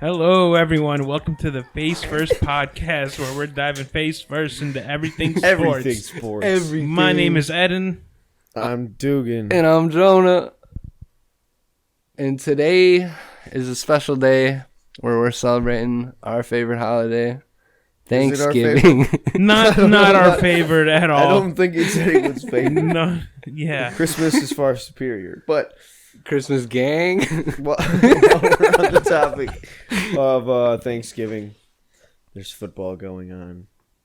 Hello, everyone. Welcome to the Face First podcast, where we're diving face first into everything sports. Everything sports. My name is Eden. I'm Dugan. And I'm Jonah. And today is a special day where we're celebrating our favorite holiday, Thanksgiving. Not our favorite at all. I don't think it's anyone's favorite. No, yeah. Christmas is far superior, but Christmas gang. while we're on the topic of Thanksgiving, there's football going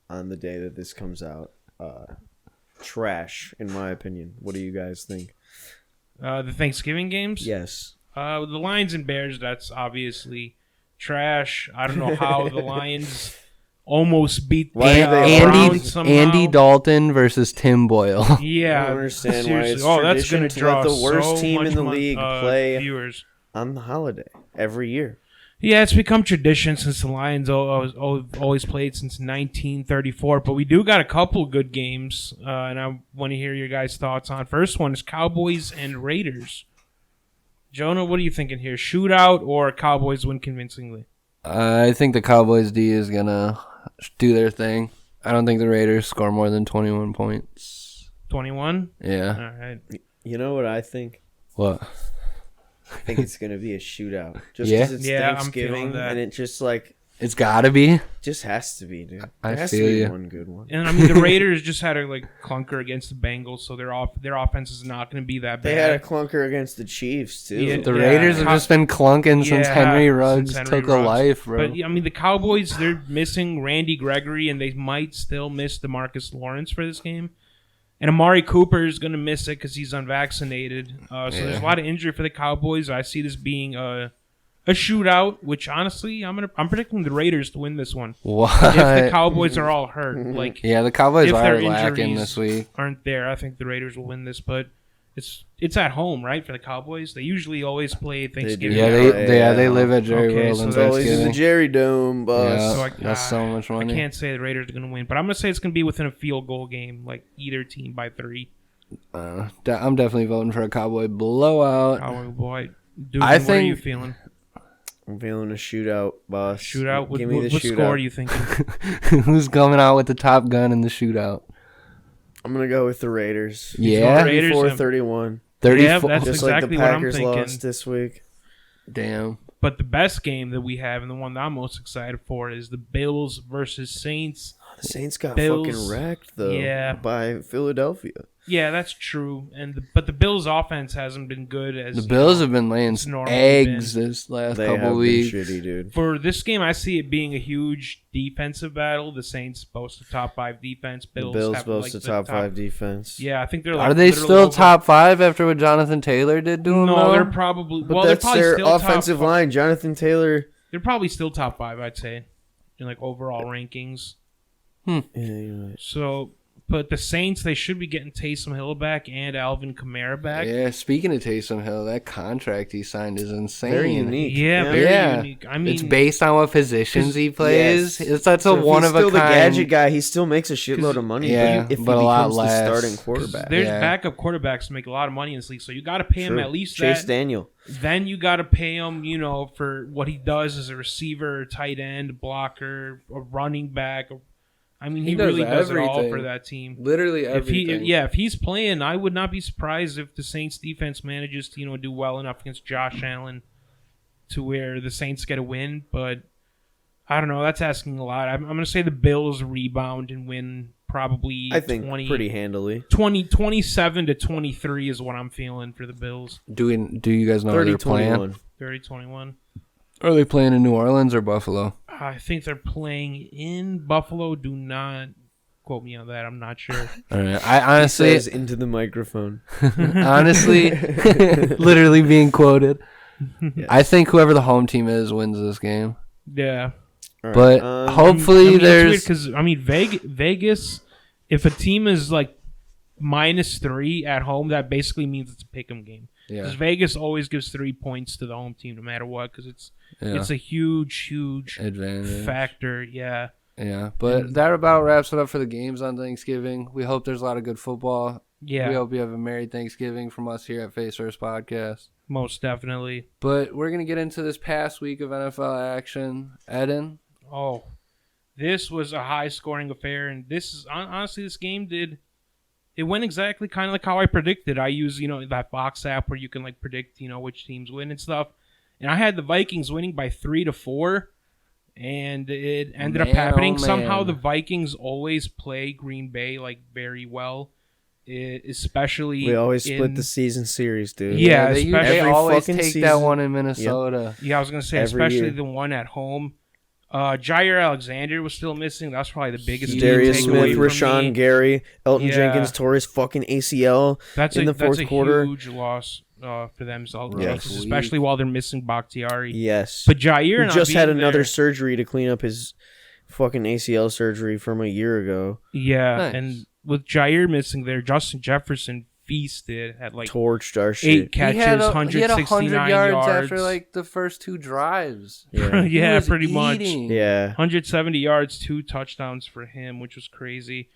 on the day that this comes out. Trash, in my opinion. What do you guys think? The Thanksgiving games? Yes. The Lions and Bears, that's obviously trash. I don't know how the Lions almost beat the Browns somehow. Andy Dalton versus Tim Boyle. Yeah. I don't understand seriously. why it's that's tradition gonna to draw let the worst so team much in the league play viewers on the holiday every year. Yeah, it's become tradition since the Lions always played since 1934. But we do got a couple good games, and I want to hear your guys' thoughts on. First one is Cowboys and Raiders. Jonah, what are you thinking here? Shootout or Cowboys win convincingly? I think the Cowboys D is going to do their thing. I don't think the Raiders score more than 21 points. 21? Yeah. All right. You know what I think? What? I think it's going to be a shootout. Just Yeah? because it's Yeah, I'm Thanksgiving feeling that. and it just like It's got to be. just has to be, dude. I There has feel to be you. one good one. And I mean, the Raiders just had a clunker against the Bengals, so their offense is not going to be that bad. They had a clunker against the Chiefs too. Yeah. The Raiders have just been clunking since Yeah, Henry Ruggs since Henry took a Ruggs. life, bro. But I mean, the Cowboys, they're missing Randy Gregory, and they might still miss DeMarcus Lawrence for this game. And Amari Cooper is going to miss it because he's unvaccinated. So there's a lot of injury for the Cowboys. I see this being a shootout, which honestly, I'm predicting the Raiders to win this one. What? If the Cowboys are all hurt, Yeah, the Cowboys if are their lacking injuries this week. aren't there, I think the Raiders will win this. But it's at home, right, for the Cowboys? They usually always play Thanksgiving. Yeah, they live at Jerry Okay, World so on It's always in the Thanksgiving. Jerry Dome bus. Yeah, So that's so much I money. can't say the Raiders are going to win, but I'm going to say it's going to be within a field goal game, like either team by 3. I'm definitely voting for a Cowboy blowout. Oh boy, dude, I what are you think- feeling? I'm feeling a shootout, boss. Shootout? Give me the What shootout. score are you thinking? Who's coming out with the top gun in the shootout? I'm gonna go with the Raiders. Yeah, Raiders, 34-31. 34. That's Just exactly like what the I'm Packers thinking. lost this week. Damn. But the best game that we have, and the one that I'm most excited for, is the Bills versus Saints. The Saints got Bills. fucking wrecked though. Yeah. By Philadelphia. Yeah, that's true. But the Bills' offense hasn't been good as The Bills have been laying it's normally eggs been. this last They couple have weeks. been shitty, dude. For this game, I see it being a huge defensive battle. The Saints boast a top 5 defense. The Bills Bills have, boast like, a top 5 defense. Yeah, I think they're. Are they literally still over- top 5 after what Jonathan Taylor did to them? No, though? they're probably. But well, that's they're probably their still offensive top, line. Jonathan Taylor. They're probably still top 5, I'd say, in overall rankings. Yeah, you're right. So, but the Saints, they should be getting Taysom Hill back and Alvin Kamara back. Yeah, speaking of Taysom Hill, that contract he signed is insane. Very unique. Yeah, Yeah. very Yeah. unique. I mean, It's based on what positions he plays. Yes. That's a So if one he's of a still kind. the gadget guy. He still makes a shitload of money. Yeah, but if but he a lot becomes the less. starting quarterback, there's Yeah. backup quarterbacks to make a lot of money in this league, so you got to pay him True. at least Chase that. Daniel. Then you got to pay him, for what he does as a receiver, tight end, blocker, a running back. I mean, he does really does it all everything. for that team. Literally If everything. if he's playing, I would not be surprised if the Saints defense manages to do well enough against Josh Allen to where the Saints get a win. But I don't know. That's asking a lot. I'm going to say the Bills rebound and win probably I think 20, pretty handily. 27-23 is what I'm feeling for the Bills. Do you guys know where they're playing? 30-21. 30-21. Are they playing in New Orleans or Buffalo? I think they're playing in Buffalo. Do not quote me on that. I'm not sure. All right. I honestly, Says into the microphone. honestly, literally being quoted. Yes. I think whoever the home team is wins this game. Yeah. All right, But hopefully there's because Vegas, if a team is like -3 at home, that basically means it's a pick'em game. Because Vegas always gives 3 points to the home team no matter what, because it's a huge advantage factor. Yeah. Yeah, but that about wraps it up for the games on Thanksgiving. We hope there's a lot of good football. Yeah, We hope you have a Merry Thanksgiving from us here at Face First Podcast. most definitely. But we're going to get into this past week of NFL action. Eden? Oh, this was a high-scoring affair, and this is honestly, this game it went exactly kind of like how I predicted. I use that Fox app where you can like predict which teams win and stuff, and I had the Vikings winning by 3-4, and it ended up happening. Man. Somehow the Vikings always play Green Bay like very well, especially We always split the season series, dude. Yeah, they especially always fucking take that season. one in Minnesota. Yeah, I was gonna say, Every especially year. the one at home. Jair Alexander was still missing. That's probably the biggest Darius takeaway Smith, from me. Rashawn Gary, Elton Yeah. Jenkins tore his fucking ACL That's in the fourth quarter. huge loss for them, Yes. especially while they're missing Bakhtiari. Yes. But Jair Who not just had being another there- surgery to clean up his fucking ACL surgery from a year ago. Yeah, Nice. and with Jair missing there, Justin Jefferson feasted at like Torched our 8 shit. catches, he had 169 100 yards after like the first 2 drives. Yeah. He Yeah, was pretty much. eating. Yeah. 170 yards, 2 touchdowns for him, which was crazy.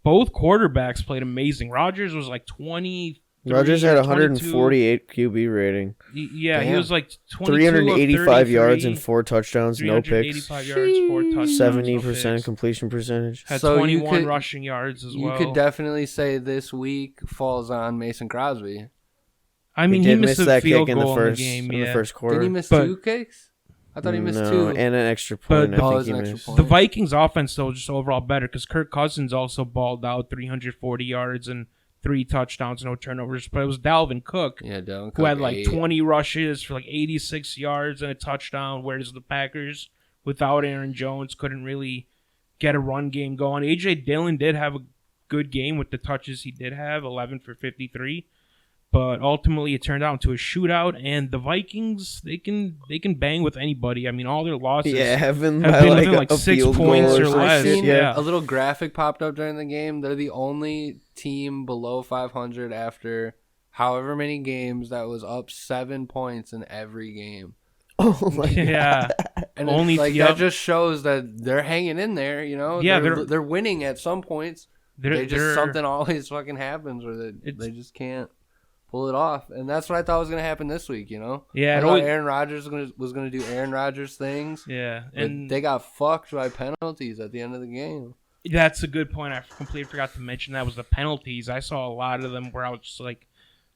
Both quarterbacks played amazing. Rodgers was like 20. Rodgers had 148. 148 QB rating. Yeah, he Damn. was like 22 385 yards and 33, 4 touchdowns, no picks. 385 yards, 4 touchdowns, 70% no picks. completion percentage. Had So you 21 could- rushing yards as You well. could definitely say this week falls on Mason Crosby. I mean, he he did missed miss a that field kick in the goal first in the game. in Yeah. the first quarter. Did he miss But- 2 kicks? I thought he missed No, 2. and an extra point. But- I Oh, think it's he an extra missed. point. The Vikings offense, though, just overall better because Kirk Cousins also balled out 340 yards and 3 touchdowns, no turnovers. But it was Dalvin Cook Yeah, Dalvin who Cook had like 8. 20 rushes for like 86 yards and a touchdown, whereas the Packers, without Aaron Jones, couldn't really get a run game going. A.J. Dillon did have a good game with the touches he did have, 11 for 53. But ultimately, it turned out into a shootout, and the Vikings, they can bang with anybody. I mean, all their losses Yeah, have been have by been like within like a 6 field goal points or some less. I've shit. seen Yeah. a little graphic popped up during the game. They're the only team below 500 after however many games that was up 7 points in every game. Oh my god. Yeah. And Only- it's like yep. that just shows that they're hanging in there, you know? Yeah, they're winning at some points. They're Something always fucking happens where they just can't pull it off. And that's what I thought was going to happen this week, you know? Yeah, I it thought always- Aaron Rodgers was going to do Aaron Rodgers things. Yeah, But and they got fucked by penalties at the end of the game. that's a good point. I completely forgot to mention that was the penalties. I saw a lot of them where I was just like,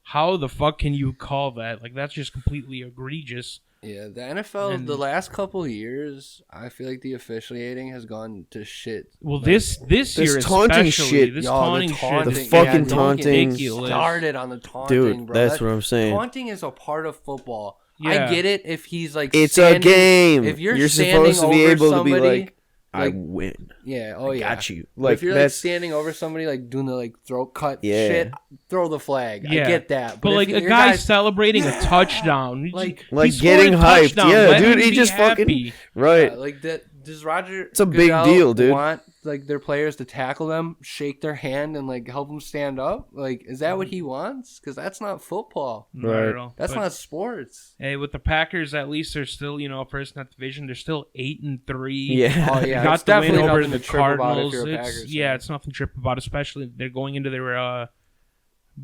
how the fuck can you call that? Like, that's just completely egregious. Yeah, the NFL, And- the last couple of years, I feel like the officiating has gone to shit. Well, Like, this year taunting especially, shit. this Yo, taunting the shit, taunting, The fucking don't get taunting. ridiculous. started on the taunting, Dude, bro. that's what I'm saying. Taunting is a part of football. Yeah. I get it if he's like It's standing, a game. If you're supposed to be standing able over to be somebody, like, I like- win. yeah, oh yeah, Got you. But Like if you're like that's standing over somebody, like doing the like throat cut Yeah. shit, throw the flag. Yeah. I get that, But if like you- a your guy guy's- celebrating a touchdown, Like- he scored getting a hyped. touchdown. Yeah, Let dude, him he be just fucking- happy. right. Yeah, like that. Does Roger? It's a big Goodell deal, dude. Want like their players to tackle them, shake their hand, and like help them stand up? Like, is that what he wants? Because that's not football. Not Right. at all. That's But, not sports. Hey, with the Packers, at least they're still, first in that division. They're still 8-3. Yeah. Oh They yeah, got it's the win definitely over nothing the to trip about if Cardinals. you're a It's- Packers yeah, fan. it's nothing to trip about, especially they're going into their.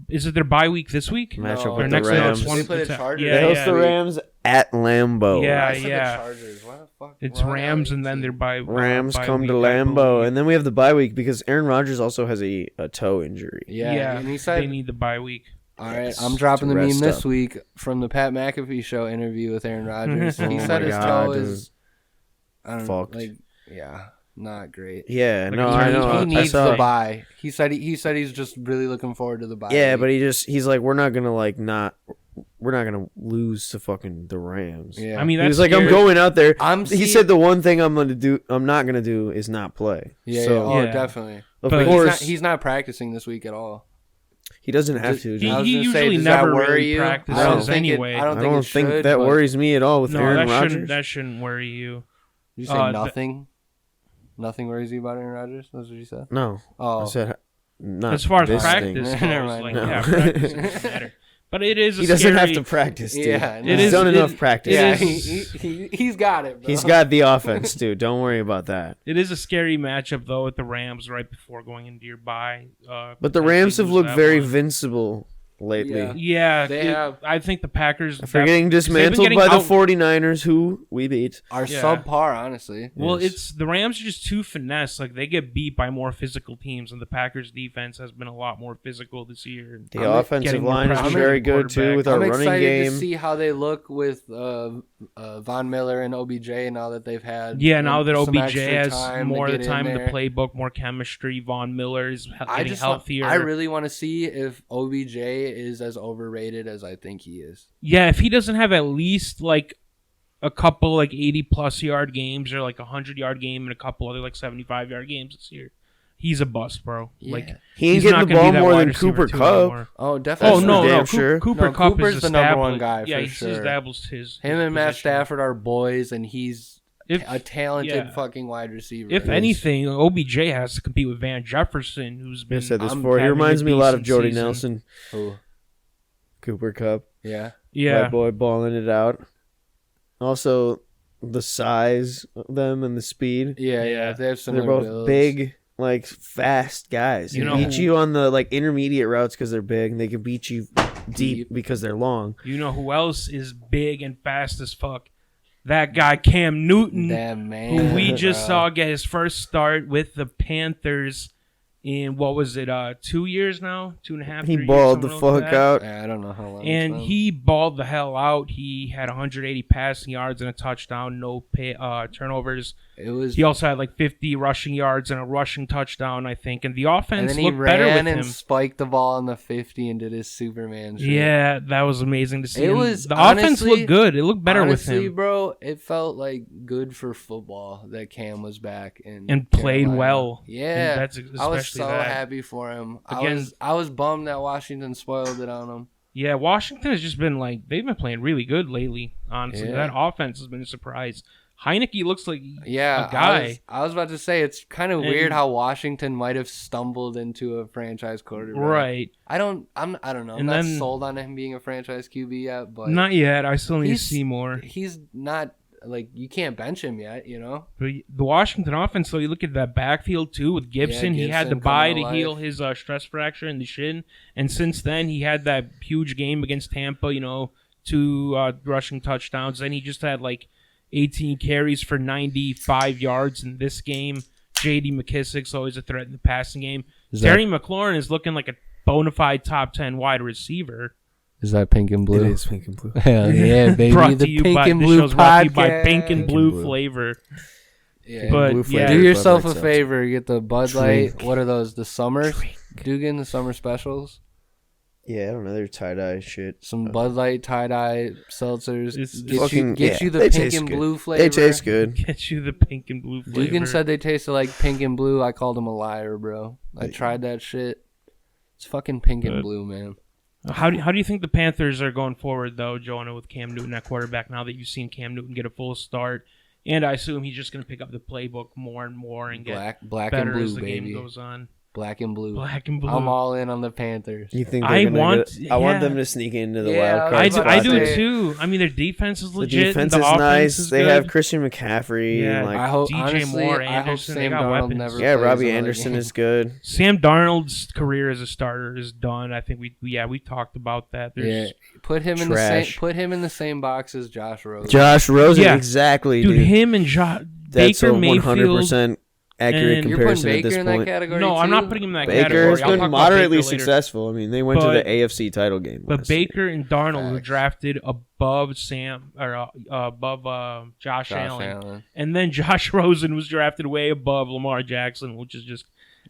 Is it their bye week this week? Matchup No, with Or the next Rams. it's one- They play the it's a- Chargers. Yeah, They host yeah. the Rams at Lambeau. Yeah, I said the yeah. Chargers. Why the fuck? It's why Rams, are and then they- they're bye. Rams bye come week, to I Lambeau, believe. and then we have the bye week because Aaron Rodgers also has a toe injury. Yeah, and he they said, need the bye week. "All right, Yes, I'm dropping to the meme rest this up. week from the Pat McAfee show interview with Aaron Rodgers. Oh he my said his God, toe dude. is, I don't Fucked. like, yeah, not great." Yeah, Like no, he- I know. He I needs saw. the bye. He said he's just really looking forward to the bye. Yeah, week. but he's like, we're not gonna lose to fucking the Rams. yeah. I mean, He that's was like, I'm scary. going out there. I'm. He said the one thing I'm not gonna do is not play. Yeah. So Oh, Yeah. definitely. of But course He's not practicing this week at all. he doesn't have to. He- dude. I was He gonna say, usually does that never worry really you? practices I don't think anyway. I don't I think don't it think should, that but- worries me at all with No, Aaron that Rodgers. shouldn't worry you. Did you say th- nothing? Nothing worries you about Aaron Rodgers? That's what you said. No, Oh, I said not As far as this practice thing. goes, Never mind. like, No. yeah, practice doesn't matter. But it is. He doesn't have to practice, dude. Yeah, no. He's done enough practice. Yeah, is- he's got it, bro. He's got the offense, dude. Don't worry about that. It is a scary matchup though with the Rams right before going into your bye. But the Rams have looked very invincible lately. Yeah. They have. I think the Packers They're getting dismantled by the 49ers, who we beat. Are subpar, honestly. Well, Yes. it's the Rams are just too finesse. Like they get beat by more physical teams, and the Packers' defense has been a lot more physical this year. The offensive line is very good too with our I'm running excited game. to see how they look with Von Miller and OBJ now that they've had. Yeah, now that some OBJ extra has time more to of the get time in the there. playbook, more chemistry. Von Miller is getting healthier. I really want to see if OBJ is as overrated as I think he is. Yeah, if he doesn't have at least like a couple like 80+ yard games or like 100-yard game and a couple other like 75-yard games this year, he's a bust, bro. Yeah. Like He ain't he's getting not the gonna be ball that more wide than receiver Cooper two Kupp. anymore. Oh, definitely. Oh for no, damn no, sure. Cooper No, Kupp Cooper's is the number one established. guy Yeah, for he's sure. established his. Him and Matt position. Stafford are boys, and he's a talented yeah. fucking wide receiver. If anything, OBJ has to compete with Van Jefferson, who's I been. said this I'm before. He having reminds me a lot of decent Jordy season. Nelson. Who? Cooper Kupp. Yeah. Yeah, White boy balling it out. Also, the size of them and the speed. Yeah. They have similar They're both builds. big, like fast guys. You They know- beat you on the like intermediate routes because they're big, and they can beat you deep Deep. because they're long. you know who else is big and fast as fuck? That guy Cam Newton, That man. who we just bro. saw get his first start with the Panthers in what was it? 2 years now, 2.5. He 3 years, balled the something like fuck that. out. Yeah, I don't know how long. it's And been. he balled the hell out. He had 180 passing yards and a touchdown, no turnovers. It was. He also had like 50 rushing yards and a rushing touchdown, I think. And the And offense then he looked better ran with and him. spiked the ball on the 50 and did his Superman shit. Yeah, that was amazing to see. It And was the offense honestly- looked good. It looked better Honestly, with him bro, it felt like good for football that Cam was back and played Carolina. well. Yeah, And that's especially I was so that. happy for him. Again- I was bummed that Washington spoiled it on him. Yeah, Washington has just been like they've been playing really good lately. Honestly, Yeah. that offense has been a surprise. Heineke looks like Yeah, a guy. I was about to say it's kind of And- weird how Washington might have stumbled into a franchise quarterback. Right. I don't know. I'm And not then- sold on him being a franchise QB yet, but Not yet. I still need to He's- see more. he's not like you can't bench him yet. You know. But the Washington offense, though, you look at that backfield too with Gibson. He had to Gibson buy coming to to heal life. his stress fracture in the shin, and since then he had that huge game against Tampa. 2 rushing touchdowns. Then he just had like 18 carries for 95 yards in this game. J.D. McKissick's always a threat in the passing game. Terry McLaurin is looking like a bona fide top 10 wide receiver. Is that pink and blue? It is pink and blue. Hell yeah, baby! Brought The to you pink by and this blue show's brought to you by podcast. Pink and Blue Blue. flavor. Yeah. But Blue yeah, flavor. Do yourself Bud a Light favor. Get the Bud Light. Drink. What are those? The summers? Dugan, the summer specials. Yeah, I don't know. They're tie-dye shit. Some Bud Light tie-dye seltzers. It's Get you the they pink taste and good. blue flavor. They taste good. get you the pink and blue flavor. Dugan said they tasted like pink and blue. I called him a liar, bro. I tried that shit. It's fucking pink and Good. blue, man. How do you think the Panthers are going forward, though, Joanna, with Cam Newton at quarterback, now that you've seen Cam Newton get a full start? And I assume he's just going to pick up the playbook more and more and get Black better and blue, as the baby. game goes on. Black and blue. Black and blue. I'm all in on the Panthers. You think I they're gonna want- get, I want yeah. them to sneak into the Yeah, wild I card was about I to spot do there. say- too. I mean, their defense is The legit. defense the is offense nice. is They good. have Christian McCaffrey. Yeah. And like, I hope, DJ honestly, Moore, I hope Anderson, they Sam got Darnold weapons. never yeah, plays Robbie another Anderson game. is good. Sam Darnold's career as a starter is done. I think we talked about that. Yeah, There's, put him in Trash. the same box as Josh Rosen. Josh Rosen, Yeah. exactly, dude, dude. him and That's Baker a 100% Mayfield. accurate and- You're putting comparison at Baker this in that point. category. No, I'm too? not putting him in that Baker category. has I'll been talk about moderately Baker later. successful. I mean, they went to But- the AFC title game. But last year. Baker and Darnold were Facts. drafted above Josh Josh Allen. Allen. And then Josh Rosen was drafted way above Lamar Jackson, which is just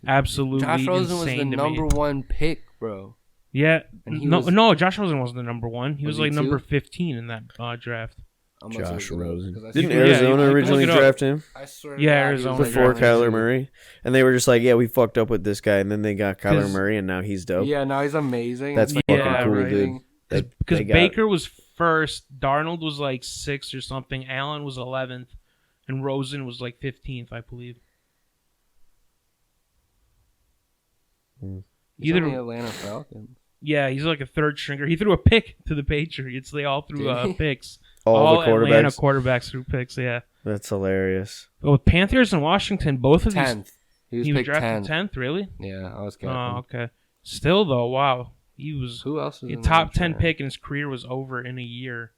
absolutely Josh Rosen was the insane to number me. one pick, bro. Yeah, And he no, was- no, Josh Rosen wasn't the number one. He Was was he like two? number 15 in that draft. I'm gonna Josh look it up, Rosen. 'cause I Didn't swear- Yeah, Arizona you can originally look it up. draft him I swear to Yeah, God, he Arizona was before like Kyler number Murray? And they were just like, yeah, we fucked up with this guy. And then they got Kyler 'Cause- Murray, and now he's two. dope. Yeah, now he's amazing. That's Like, fucking Yeah, cool, right. dude. Because They got- Baker was first, Darnold was like 6th or something, Allen was 11th, and Rosen was like 15th, I believe. He's on Either the Atlanta Falcons. Yeah, he's like a third stringer. He threw a pick to the Patriots. They all threw picks. All the Atlanta quarterbacks. quarterbacks threw picks, yeah. That's hilarious. But with Panthers and Washington, both of 10th. these... He was picked drafted 10th. 10th, really? Yeah, I was counting. Oh, okay. Still, though, wow. He was Who else was a in top that 10 draft? pick, and his career was over in a year.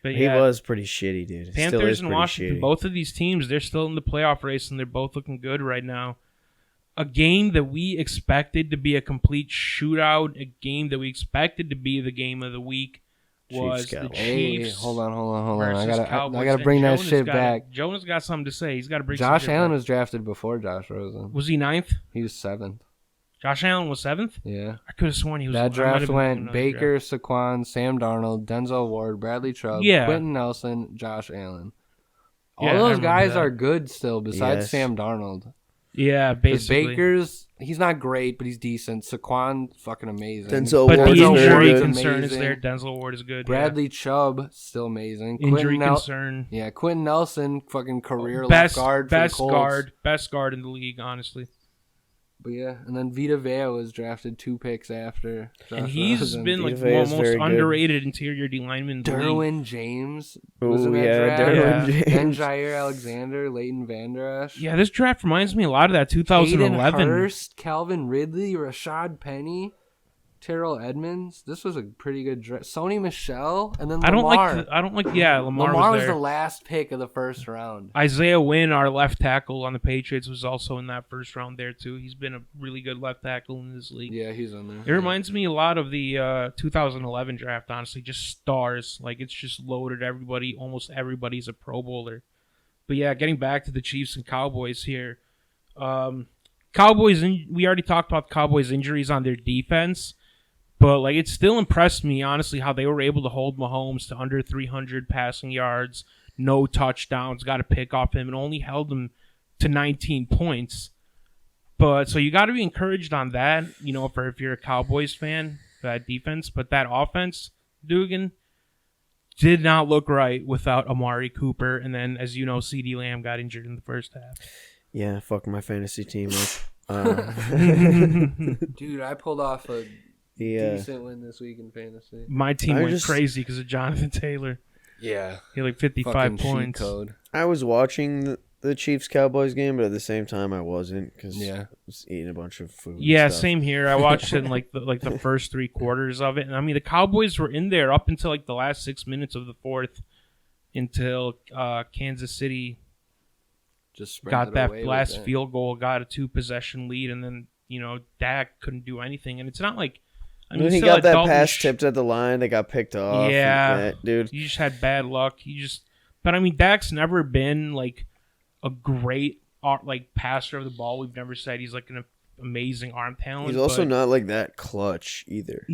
But He yeah, was pretty shitty, dude. Still Panthers is and pretty Washington, shitty. both of these teams, they're still in the playoff race, and they're both looking good right now. A game that we expected to be a complete shootout, a game that we expected to be the game of the week, was Chiefs, the Cowboys. Hey, Chiefs. hold on. versus I Cowboys. gotta And bring that Jonah's shit got- back. Jonah's got something to say. He's got to bring Josh some shit Allen back. was drafted before Josh Rosen. Was he 9th? He was 7th. Josh Allen was 7th? Yeah. I could have sworn he was. That I might draft have been went another Baker, Saquon, Sam Darnold, Denzel Ward, Bradley Chubb, Yeah. Quentin Nelson, Josh Allen. All Yeah, I those remember guys that. are good still, besides Yes. Sam Darnold. Yeah, Because basically. Baker's, he's not great, but he's decent. Saquon, fucking amazing. Denzel But Ward's the Denzel very injury good. concern is amazing. there. Denzel Ward is good. Bradley Chubb, still amazing. yeah. Injury Quentin concern. Yeah, Quentin Nelson, fucking career Best left guard for the best Colts. guard in the league, honestly. But yeah, and then Vita Vea was drafted 2 picks after. And Josh he's Rosen. been like Vita one of Vea's the most very good. underrated interior D lineman in the league. Derwin James was in Oh that yeah, draft. Derwin Yeah. Then James. Jair Alexander, Leighton Vander Esch. Yeah, this draft reminds me a lot of that 2011. Hayden Hurst, Calvin Ridley, Rashad Penny, Terrell Edmonds. This was a pretty good draft. Sony Michel, and then Lamar. I don't like. Yeah, Lamar, Lamar was was there. the last pick of the first round. Isaiah Wynn, our left tackle on the Patriots, was also in that first round there too. He's been a really good left tackle in this league. Yeah, he's in there. It reminds me a lot of the 2011 draft, honestly. Just stars. Like, it's just loaded. Everybody, almost everybody's a Pro Bowler. But yeah, getting back to the Chiefs and Cowboys here. Cowboys, we already talked about Cowboys' injuries on their defense. But, like, it still impressed me, honestly, how they were able to hold Mahomes to under 300 passing yards, no touchdowns, got a pick off him, and only held him to 19 points. But so you got to be encouraged on that, you know, for if you're a Cowboys fan, that defense. But that offense, Dugan, did not look right without Amari Cooper. And then, as you know, CeeDee Lamb got injured in the first half. Yeah, fuck my fantasy team up. Dude, I pulled off a decent win this week in fantasy. My team I went just- crazy because of Jonathan Taylor. Yeah. He had like 55 Fucking cheat points. code. I was watching the Chiefs-Cowboys game, but at the same time I wasn't because Yeah. I was eating a bunch of food. and Yeah, stuff. same here. I watched it in like the first 3 quarters of it, and I mean the Cowboys were in there up until like the last 6 minutes of the fourth, until Kansas City Just got sprinted that away with last it. field goal, got a 2-possession lead, and then Dak couldn't do anything. And it's not like And then he still got that Dalton pass tipped at the line. They got picked off. Yeah. Dude. You just had bad luck. But I mean, Dak's never been like a great passer of the ball. We've never said he's like an amazing arm talent. He's also but not like that clutch either.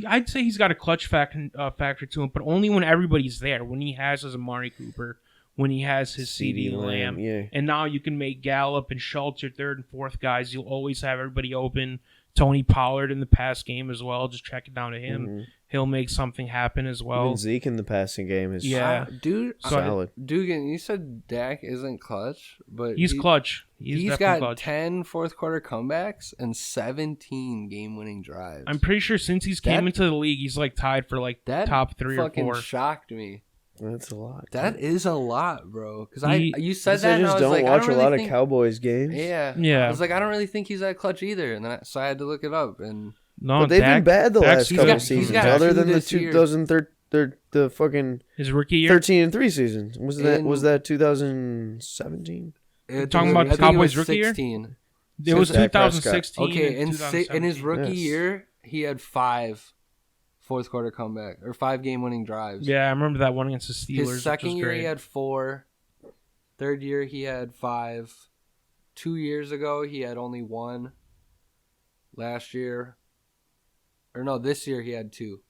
I'd say he's got a clutch factor to him, but only when everybody's there. When he has his Amari Cooper, when he has his CeeDee Lamb, yeah. and now you can make Gallup and Schultz your third and fourth guys. You'll always have everybody open. Tony Pollard in the pass game as well. Just check it down to him. Mm-hmm. He'll make something happen as well. Even Zeke in the passing game is Yeah. Dude, solid. Dugan, you said Dak isn't clutch, but He's clutch. He's got definitely clutch. 10 fourth quarter comebacks and 17 game winning drives. I'm pretty sure since he's came into the league, he's like tied for like that top 3 or fucking 4. shocked me. That's a lot. That is a lot, bro. Because you I said that, and I just was don't like, I watch don't a really lot think, of Cowboys games. Yeah, Yeah. I was like, I don't really think he's that clutch either, and then so I had to look it up. And No, But they've been bad the Dak's last good. couple he's seasons, got other two than the this year. 2013, the fucking His rookie year. 13-3 season. Was that 2017? talking about I think Cowboys it was rookie year? 16. It was Dak Prescott. 2016. Okay, and in his 2017. rookie Yes. year, he had 5 fourth quarter comeback or 5 game winning drives. Yeah, I remember that one against the Steelers. His second which was year great. he had 4. Third year he had 5. 2 years ago he had only 1. Last year, or no, this year he had 2.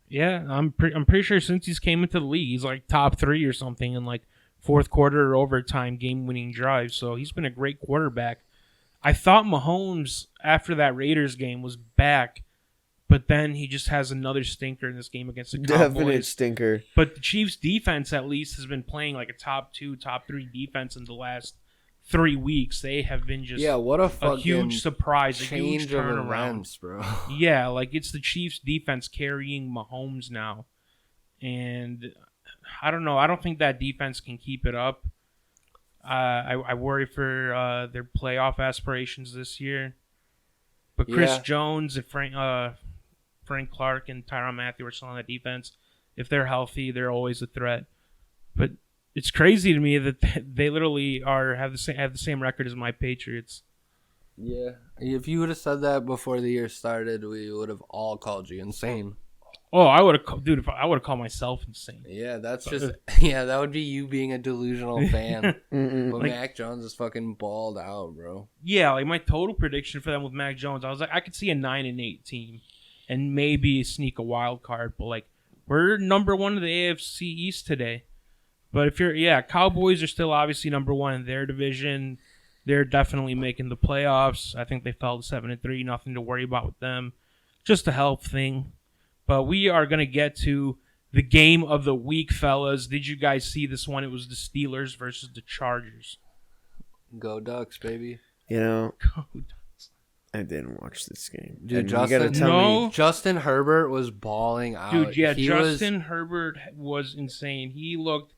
Yeah, I'm pretty sure since he's came into the league, he's like top 3 or something in like fourth quarter or overtime game-winning drives. So he's been a great quarterback. I thought Mahomes after that Raiders game was back, but then he just has another stinker in this game against the Cowboys. Definite stinker. But the Chiefs' defense at least has been playing like a top 2, top 3 defense in the last 3 weeks, they have been just what a huge surprise, a huge change of turnaround. events, bro. Yeah, like it's the Chiefs' defense carrying Mahomes now, and I don't know. I don't think that defense can keep it up. I worry for their playoff aspirations this year. But Chris Jones and Frank Clark and Tyrann Mathieu are still on that defense. If they're healthy, they're always a threat. But it's crazy to me that they literally have the same record as my Patriots. Yeah. If you would have said that before the year started, we would have all called you insane. Oh, I would have, I would have called myself insane. Yeah, that's just that would be you being a delusional fan. But Like, Mac Jones is fucking balled out, bro. Yeah, like my total prediction for them with Mac Jones, I was like, I could see a 9-8 team, and maybe sneak a wild card. But like, we're number one in the AFC East today. But if Cowboys are still obviously number one in their division. They're definitely making the playoffs. I think they fell to 7-3. Nothing to worry about with them. Just a health thing. But we are going to get to the game of the week, fellas. Did you guys see this one? It was the Steelers versus the Chargers. Go Ducks, baby. You know, Go Ducks. I didn't watch this game. Dude, And Justin Herbert was balling out. Dude, yeah, Justin Herbert was insane. He looked...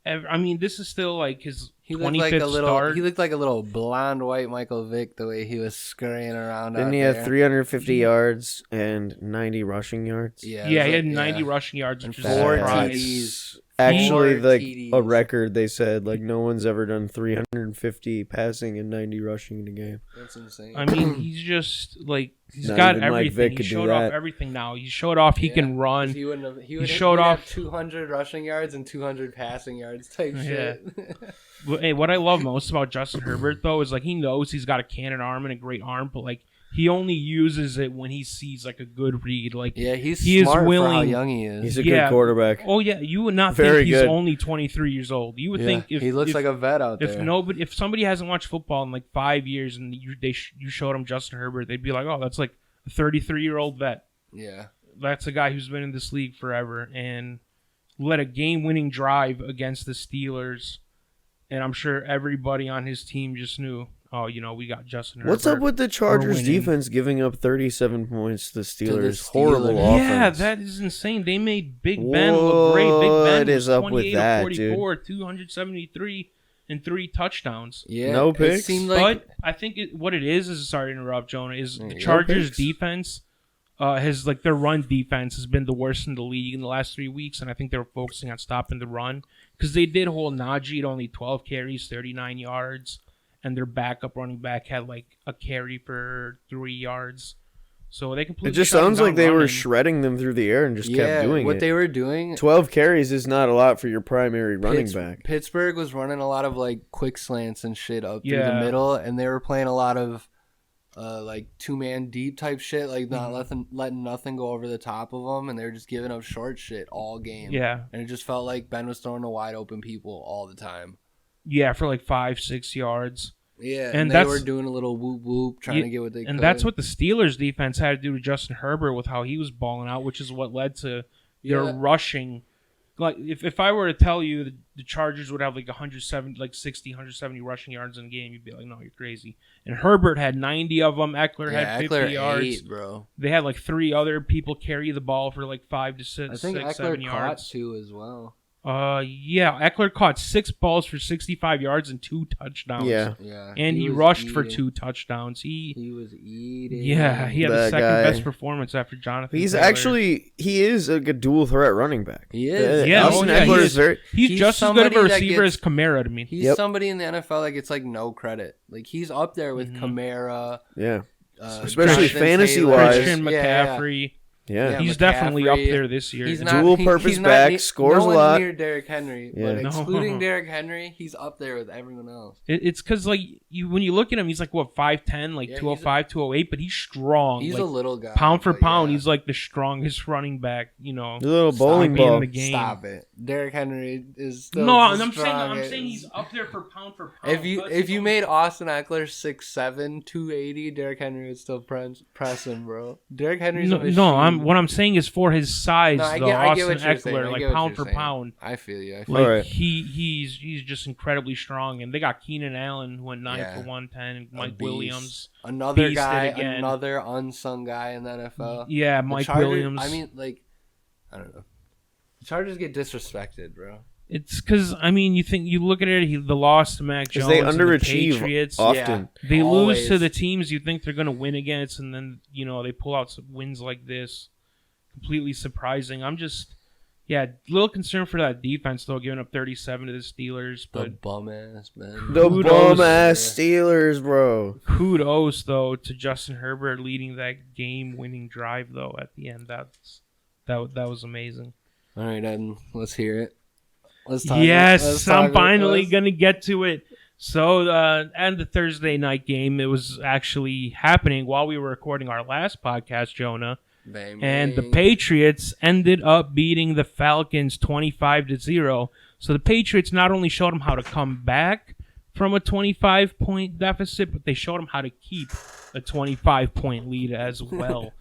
I mean, this is still like his 25th start. He looked like a little blonde white Michael Vick the way he was scurrying around. Didn't he have 350 yards and 90 rushing yards? Yeah, he had 90 rushing yards, which is 4 surprise. TDs. Actually, like TDs. a record, they said like no one's ever done 350 passing and 90 rushing in a game. That's insane. I mean, he's just like he's Not got even Mike everything. Vick He could do showed off that. everything now. He showed off he can run. He would showed off- have 200 rushing yards and 200 passing yards type shit. Hey, what I love most about Justin Herbert though is like he knows he's got a cannon arm and a great arm, but like he only uses it when he sees like a good read. Like He's he smart is willing. for how young he is. He's a good quarterback. Oh yeah, you would not Very think he's good. only 23 years old. You would think if he looks like a vet out there. If somebody hasn't watched football in like 5 years and you showed them Justin Herbert, they'd be like, oh, that's like a 33-year-old vet. Yeah. That's a guy who's been in this league forever and led a game-winning drive against the Steelers. And I'm sure everybody on his team just knew, oh, we got Justin Herbert. What's up with the Chargers winning. defense giving up 37 points to the Steelers? Steelers. Horrible Yeah, offense. that is insane. They made Big Ben look great. Big Ben What is was up with 28 that, of 44, 273, and 3 touchdowns. Yeah. No It picks? seemed like But I think what it is sorry to interrupt, Jonah, is the No Chargers picks. defense has like their run defense has been the worst in the league in the last 3 weeks, and I think they were focusing on stopping the run because they did hold Najee at only 12 carries, 39 yards, and their backup running back had like a carry for 3 yards. So they completely. It just shut sounds them like down they were running. shredding them through the air and just kept doing what it. they were doing. 12 carries is not a lot for your primary running back. Pittsburgh was running a lot of like quick slants and shit up through Yeah. the middle, and they were playing a lot of like 2-man deep type shit, like not letting nothing go over the top of them, and they were just giving up short shit all game. Yeah, And it just felt like Ben was throwing to wide open people all the time. yeah, for like 5-6 yards. Yeah, And and they that's- were doing a little whoop whoop, trying to get what they could. And that's what the Steelers defense had to do to Justin Herbert with how he was balling out, which is what led to their rushing. Like if I were to tell you the Chargers would have like 170 rushing yards in a game, you'd be like, no, you're crazy. And Herbert had 90 of them. Eckler had 50 Eckler yards. 8, bro. They had like 3 other people carry the ball for like 5 to 6, I think 6 Eckler 7 caught yards. 2 as well. Yeah, Eckler caught 6 balls for 65 yards and 2 touchdowns. Yeah. Yeah, And he was rushed for eating. 2 touchdowns. He was eating. Yeah, he had the That second guy. best performance after Jonathan He's Taylor. he is a good dual threat running back. He is. Yeah, Austin he Eckler is. is very. He's He's just as good of a somebody that receiver gets- as Kamara to me. He's Yep. somebody in the NFL that gets like no credit. Like he's up there with Kamara, Yeah. Especially Jonathan fantasy-wise. Taylor. Christian Yeah. McCaffrey. Yeah. He's McCaffrey. definitely up there this year. He's Dual purpose he's not back, ne- scores no a one's lot. near Derrick Henry, Yeah. but No. excluding Derrick Henry, he's up there with everyone else. It's because like when you look at him, he's like what 5'10", like Yeah, 205, 208, but he's strong. He's like, a little guy. pound for but pound. yeah. He's like the strongest running back. A little Stop bowling being ball. the game. Stop it. Derrick Henry is still No, the and I'm strongest. saying he's up there for pound. That's If you the- made Austin Eckler 6'7", 280, Derrick Henry would still press him, bro. Derrick Henry's a machine. No, what I'm saying is for his size, No, I though, get what Austin you're saying. Eckler, I like get what pound you're for saying. pound, I feel you. like All right. he's just incredibly strong. And they got Keenan Allen, who went 9 Yeah. for 110, and Mike beast. Williams. Another beasted guy, again. another unsung guy in the NFL. Yeah, The Mike Chargers- Williams. I mean, like, I don't know. The Chargers get disrespected, bro. It's because you look at it. The loss to Mac Jones, They and the underachieve Patriots. often. They Always. lose to the teams you think they're going to win against, and then they pull out some wins like this. Completely surprising. I'm just, a little concerned for that defense though, giving up 37 to the Steelers. The But bum ass man. The Kudos. bum ass Steelers, bro. kudos though to Justin Herbert leading that game-winning drive though at the end. That was amazing. All right, Ed, let's hear it. Let's talk. Yes, I'm finally gonna get to it. So, and the Thursday night game, it was actually happening while we were recording our last podcast, Jonah. Bang, And the bang. Patriots ended up beating the Falcons 25-0. So the Patriots not only showed them how to come back from a 25-point deficit, but they showed them how to keep a 25-point lead as well.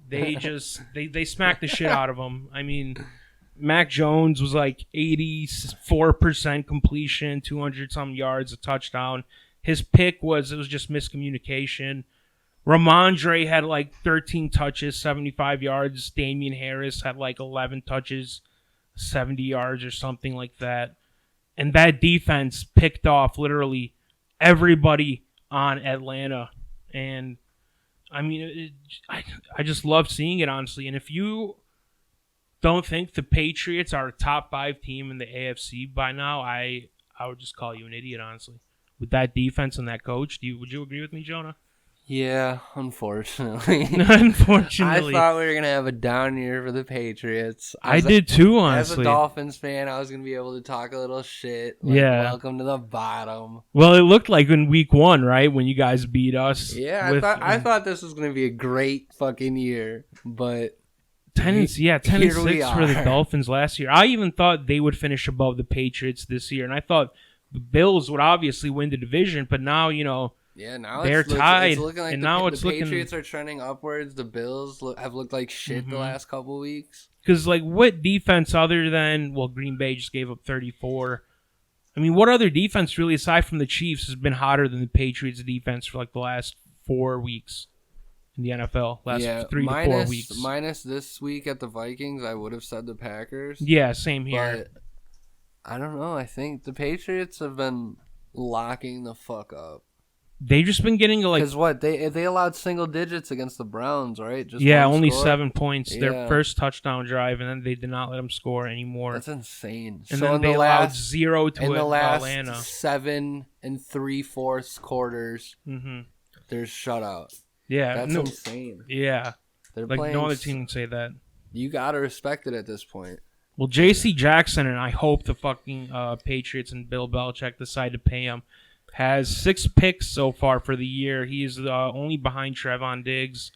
They smacked the shit out of them. I mean, Mac Jones was like 84% completion, 200-some yards, a touchdown. His pick was just miscommunication. Ramondre had like 13 touches, 75 yards. Damian Harris had like 11 touches, 70 yards or something like that. And that defense picked off literally everybody on Atlanta. And, I mean, I just love seeing it, honestly. And if you don't think the Patriots are a top 5 team in the AFC by now, I would just call you an idiot, honestly. With that defense and that coach, would you agree with me, Jonah? Yeah, unfortunately. Unfortunately. I thought we were going to have a down year for the Patriots. I did too, As a honestly. Dolphins fan, I was going to be able to talk a little shit. Like, Yeah. Welcome to the bottom. Well, it looked like in week 1, right, when you guys beat us. Yeah, with, I thought this was going to be a great fucking year, but 10 and 6 here we for the are. Dolphins last year. I even thought they would finish above the Patriots this year, and I thought the Bills would obviously win the division, but now, yeah, now They're it's tied, it's looking like and the, now the it's looking- Patriots are trending upwards. The Bills have looked like shit the last couple weeks. because, like, what defense other than, Green Bay just gave up 34. I mean, what other defense really, aside from the Chiefs, has been hotter than the Patriots defense for, like, the last 4 weeks in the NFL? Last 3 to 4 weeks. Minus this week at the Vikings, I would have said the Packers. Yeah, same here. But I don't know. I think the Patriots have been locking the fuck up. They've just been getting, like, Because what? They allowed single digits against the Browns, right? Just yeah, one only score? 7 points. Their Yeah. first touchdown drive, and then they did not let them score anymore. That's insane. And so then in they the allowed last 0 to in the last Atlanta. 7 3/4 quarters, Mm-hmm. there's shutout. Yeah, That's no, insane. yeah. They're Like, playing. no other team can say that. You gotta respect it at this point. Well, J.C. Jackson, and I hope the fucking Patriots and Bill Belichick decide to pay him, has 6 picks so far for the year. He is only behind Trevon Diggs.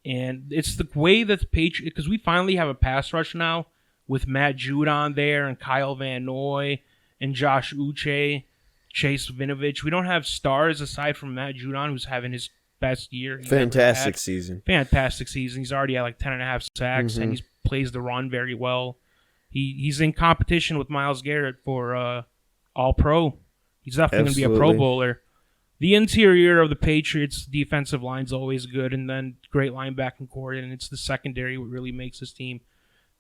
And it's the way that the Patriots, because we finally have a pass rush now with Matt Judon there and Kyle Van Noy and Josh Uche, Chase Vinovich. We don't have stars aside from Matt Judon, who's having his best year. he's ever Fantastic had. season. Fantastic season. He's already at like 10.5 sacks, and he plays the run very well. He's in competition with Myles Garrett for All-Pro. He's definitely going to be a Pro Absolutely. Bowler. The interior of the Patriots' defensive line's always good, and then great linebacking core, and it's the secondary what really makes this team.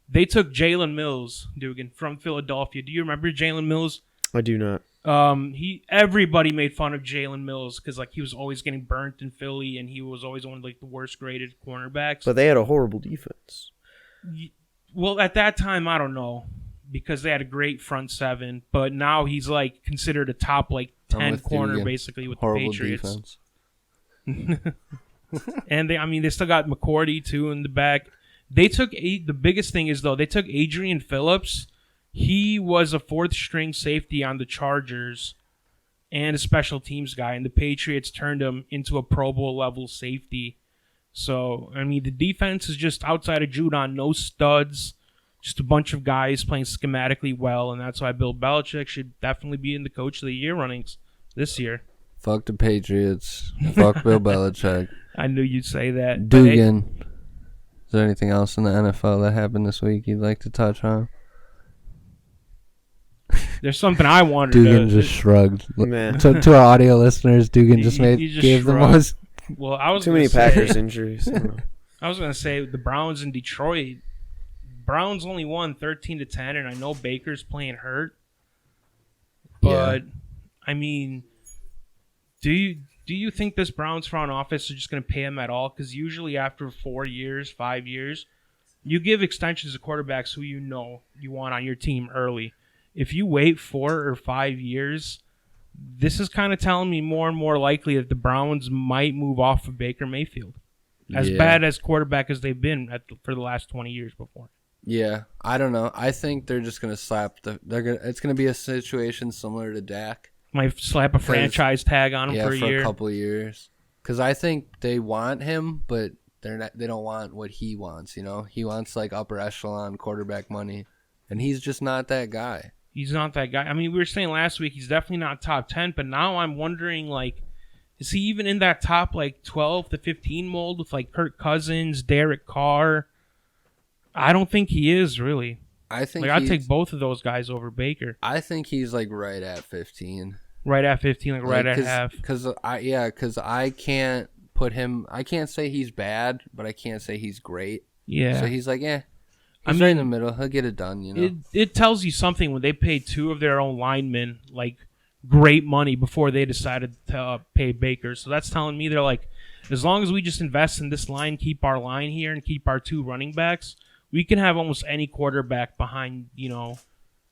They took Jalen Mills, Dugan, from Philadelphia. Do you remember Jalen Mills? I do not. Everybody made fun of Jalen Mills because he was always getting burnt in Philly, and he was always one of the worst graded cornerbacks. But they had a horrible defense. Well, at that time, I don't know, because they had a great front seven. But now he's considered a top 10 with you corner again. basically with Horrible the Patriots. defense. And they still got McCourty too in the back. They took the biggest thing is though they took Adrian Phillips. He was a 4th string safety on the Chargers and a special teams guy, and the Patriots turned him into a Pro Bowl level safety. So, the defense is just outside of Judon, no studs, just a bunch of guys playing schematically well, and that's why Bill Belichick should definitely be in the Coach of the Year runnings this year. Fuck the Patriots. Fuck Bill Belichick. I knew you'd say that. But hey, Dugan. there anything else in the NFL that happened this week you'd like to touch on? There's something I wanted Dugan to... just shrugged. Man. To our audio listeners, Dugan just gave the most... Well, I was too many say, Packers injuries. I was going to say the Browns in Detroit. Browns only won 13-10, and I know Baker's playing hurt. But, I mean, do you think this Browns front office is just going to pay him at all? Because usually after 4 years, 5 years, you give extensions to quarterbacks who you know you want on your team early. If you wait 4 or 5 years, this is kind of telling me more and more likely that the Browns might move off of Baker Mayfield. As bad as quarterback as they've been for the last 20 years before. Yeah, I don't know. I think they're just gonna slap it's gonna be a situation similar to Dak. Might slap a franchise tag on him for a year. A couple of years. Because I think they want him, but they don't want what he wants. You know, he wants like upper echelon quarterback money, and he's just not that guy. He's not that guy. I mean, we were saying last week he's definitely not top 10, but now I'm wondering, like, is he even in that top, like, 12 to 15 mold with, like, Kirk Cousins, Derek Carr? I don't think he is, really. I think I'd take both of those guys over Baker. I think he's, like, right at 15. Right at 15, like right at half. Because I can't put him... I can't say he's bad, but I can't say he's great. Yeah. So he's like, He's right in the middle. He'll get it done, you know. It tells you something when they pay 2 of their own linemen, like, great money before they decided to pay Baker. So that's telling me they're like, as long as we just invest in this line, keep our line here, and keep our 2 running backs, we can have almost any quarterback behind, you know,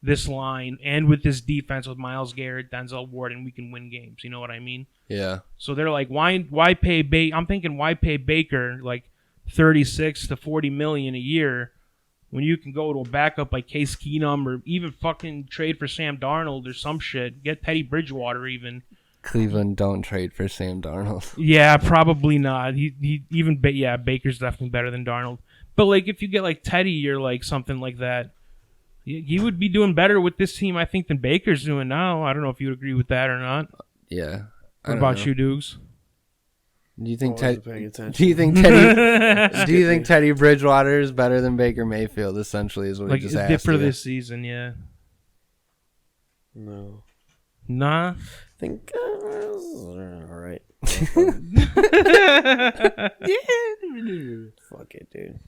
this line and with this defense with Myles Garrett, Denzel Ward, and we can win games. You know what I mean? Yeah. So they're like, why pay Baker? I'm thinking, why pay Baker like $36 to $40 million a year when you can go to a backup like Case Keenum or even fucking trade for Sam Darnold or some shit. Get Teddy Bridgewater even. Cleveland don't trade for Sam Darnold. Yeah, probably not. Baker's definitely better than Darnold. But like if you get like Teddy or like something like that, he would be doing better with this team, I think, than Baker's doing now. I don't know if you'd agree with that or not. Yeah. What about you, Dukes? Do you think paying attention. Do you think Teddy Bridgewater is better than Baker Mayfield? Essentially, is what he just asked for you. this season. Yeah. No. Nah. I think all right. Fuck it, dude.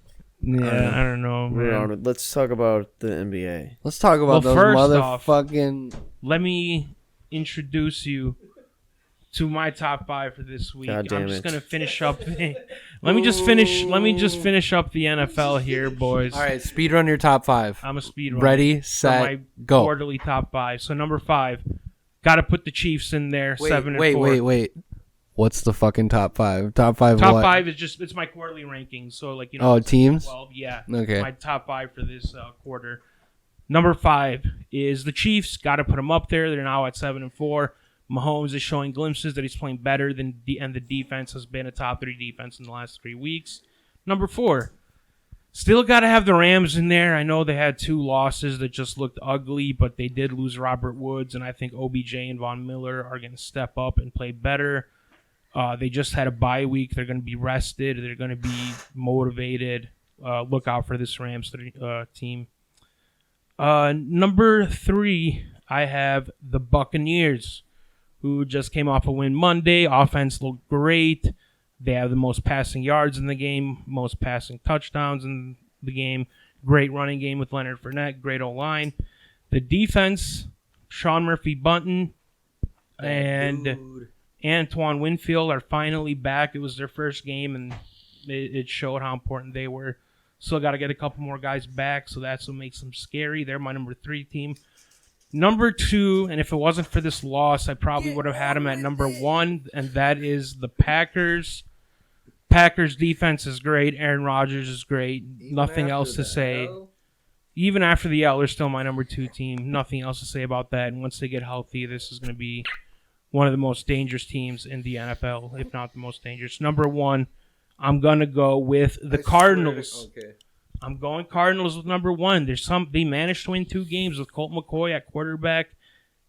Yeah, I don't know, man. Let's talk about the NBA. Let's talk about those motherfucking. Let me introduce you to my top 5 for this week. I'm just gonna finish up. Let me just finish up the NFL here, boys. All right, speed run your top 5. I'm a speed run. Ready, set, go. Quarterly top 5. So number 5, got to put the Chiefs in there. 7-4. Wait. What's the fucking top 5? Top 5 Top what? 5 is just, it's my quarterly rankings. So, like, you know. Oh, teams? 12, yeah. Okay. My top 5 for this quarter. Number 5 is the Chiefs. Got to put them up there. They're now at 7-4. Mahomes is showing glimpses that he's playing better and the defense has been a top 3 defense in the last 3 weeks. Number 4, still got to have the Rams in there. I know they had 2 losses that just looked ugly, but they did lose Robert Woods, and I think OBJ and Von Miller are going to step up and play better. They just had a bye week. They're going to be rested. They're going to be motivated. Look out for this Rams team. Number 3, I have the Buccaneers, who just came off a win Monday. Offense looked great. They have the most passing yards in the game, most passing touchdowns in the game. Great running game with Leonard Fournette. Great O-line. The defense, Sean Murphy-Bunting and Antoine Winfield are finally back. It was their first game, and it showed how important they were. Still got to get a couple more guys back, so that's what makes them scary. They're my number 3 team. Number 2, and if it wasn't for this loss, I probably would have had them at number 1, and that is the Packers. Packers defense is great. Aaron Rodgers is great. Nothing else to say. Even after the L, they're still my number 2 team. Nothing else to say about that. And once they get healthy, this is going to be one of the most dangerous teams in the NFL, if not the most dangerous. Number 1, I'm going to go with the Cardinals. Okay. I'm going Cardinals with number 1. They managed to win 2 games with Colt McCoy at quarterback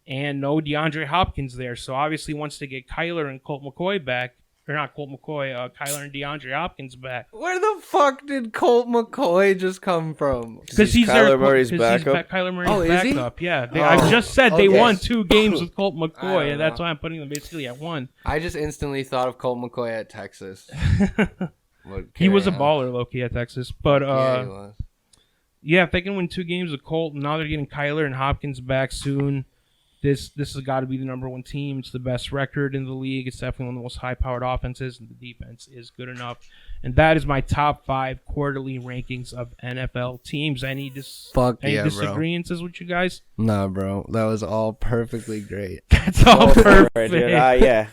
and no DeAndre Hopkins there. So obviously once they get Kyler and Colt McCoy back, or not Colt McCoy, Kyler and DeAndre Hopkins back. Where the fuck did Colt McCoy just come from? Because he's Kyler Murray's backup. Kyler Murray's Oh, is he? backup. Yeah, I just said they okay. won 2 games with Colt I McCoy, don't and that's know. why I'm putting them basically at 1. I just instantly thought of Colt McCoy at Texas. He was a Carry on. baller, low-key, at Texas. But Yeah, he was. yeah, if they can win 2 games with Colt, now they're getting Kyler and Hopkins back soon. This has got to be the number 1 team. It's the best record in the league. It's definitely one of the most high-powered offenses, and the defense is good enough. And that is my top 5 quarterly rankings of NFL teams. Any disagreements with you guys? Nah, bro. That was all perfectly great. That's all perfect. Right, dude. Yeah.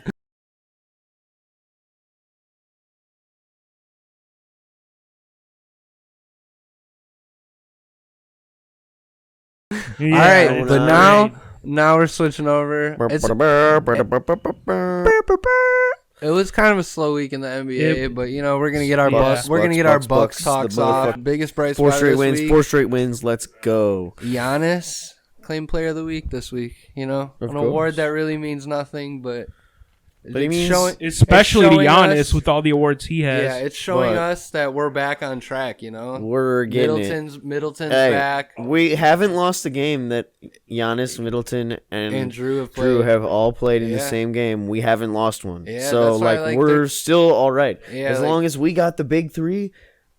Yeah, all right, it's but great. now we're switching over. It was kind of a slow week in the NBA, but we're gonna get our Bucks, we're gonna get our Bucks, Bucks Bucks, talks the off. motherfucker. Biggest price 4 fighter straight this wins. week. 4 straight wins. Let's go. Giannis claimed Player of the Week this week. An Of award course. that really means nothing, but But he means- Especially to showing Giannis us- with all the awards he has. yeah, it's showing But- us that we're back on track. We're getting it. Middleton's Hey, back, we haven't lost a game that Giannis, Middleton, and and Drew have played. Drew have all played in the Yeah. same game. We haven't lost one. Yeah, So that's why, we're they're- still all right. Yeah, as long as we got the big 3,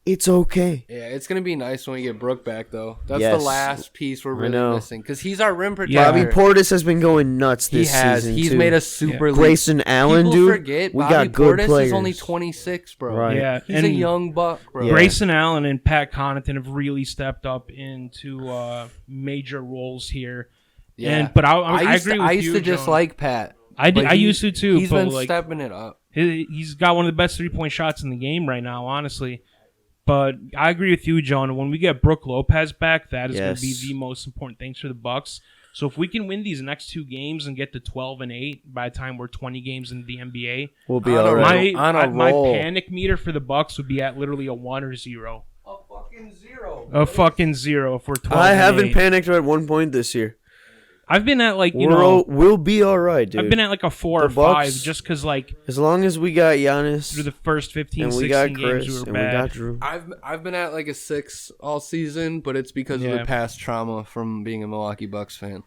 it's okay. Yeah, it's gonna be nice when we get Brook back, though. That's Yes. the last piece we're I really know. missing because he's our rim protector. Yeah. Bobby Portis has been going nuts he this has. season He's too. made a super league. Grayson Allen, People dude. forget we Bobby got good Portis players. is only 26, bro. Right. Yeah, He's and a young buck, bro. Yeah. Grayson Allen and Pat Connaughton have really stepped up into major roles here. Yeah. But I agree with I used you, to just Joan. like Pat. I but used to too. He's but been like, stepping it up. he's got one of the best 3-point shots in the game right now, honestly. But I agree with you, John. When we get Brook Lopez back, that is going to be Yes. the most important thing for the Bucks. So if we can win these next 2 games and get to 12-8 by the time we're 20 games in the NBA, We'll be On a all right. my roll. panic meter for the Bucks would be at literally a 1 or 0. A fucking 0. A fucking 0 if we're 12. I haven't panicked at one point this year. I've been at like We'll be all right, dude. I've been at like a 4 or The 5 Bucks- just because like as long as we got Giannis through the first 15, and we 16 got games Chris we were and bad. we got Drew. I've been at like a 6 all season, but it's because of Yeah. the past trauma from being a Milwaukee Bucks fan.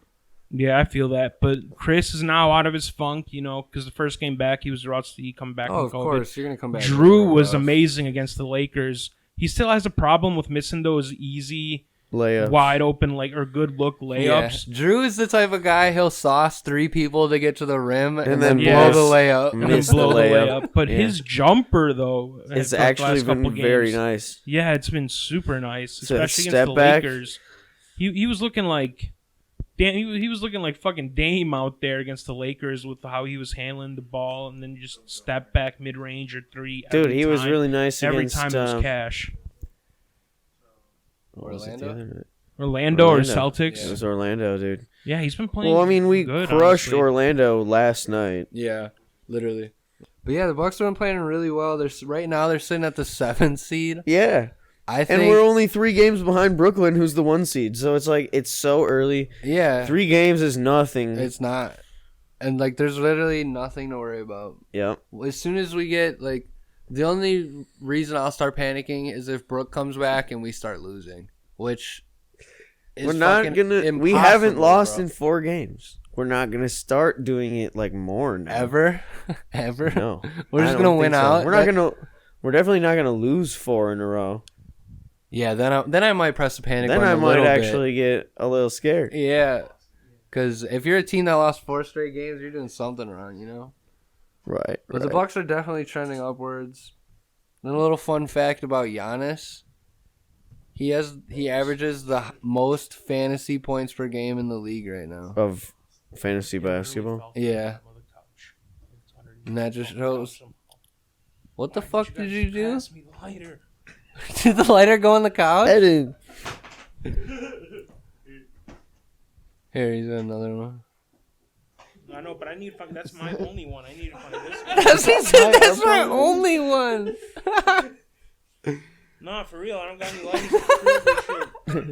Yeah, I feel that. But Chris is now out of his funk, because the first game back he was rusty, coming back Oh, from of COVID. course, you're gonna come back. Drew was rough. amazing against the Lakers. He still has a problem with missing those easy, Layup. wide open or good look layups. Yeah. Drew is the type of guy he'll sauce 3 people to get to the rim and then blow blow the the layup. And then Missed blow the the layup. layup. But Yeah. his jumper, though, It's the actually last couple been very games, nice. Yeah, it's been super nice, So especially against step the back. Lakers. He was looking like he was looking like fucking Dame out there against the Lakers with how he was handling the ball, and then just step back mid range or 3. Dude, every he was time. really nice Every against time it was cash. what was it the Orlando? other night? Orlando or Orlando. Celtics. It was Orlando, dude. Yeah, he's been playing. Well, I mean, we good, crushed honestly. Orlando last night. Yeah, literally. But yeah, the Bucks have been playing really well. Right now they're sitting at the 7th seed. Yeah. I think. And we're only 3 games behind Brooklyn, who's the 1 seed. So it's like, it's so early. yeah, 3 games is nothing. it's not, and there's literally nothing to worry about. Yep. As soon as we get the only reason I'll start panicking is if Brooke comes back and we start losing, which is We're not fucking gonna. We impossible, haven't lost bro. in 4 games. We're not gonna start doing it more now. ever. No. We're I just don't gonna think win so. out. We're not gonna. We're definitely not gonna lose 4 in a row. Yeah, then I might press the panic Then button I a might little actually get a little scared. bit. Yeah, because if you're a team that lost 4 straight games, you're doing something wrong, Right. But the Bucks are definitely trending upwards. And a little fun fact about Giannis: he averages the most fantasy points per game in the league right now. of fantasy basketball. Yeah, and that just shows. What the fuck did you do? Pass me the lighter. Did the lighter go on the couch? Edit. Here, he's got another one. I know, but I need fucking. That's my only one. I need to find this one. That's my only one. Nah, for real. I don't got any lighters to prove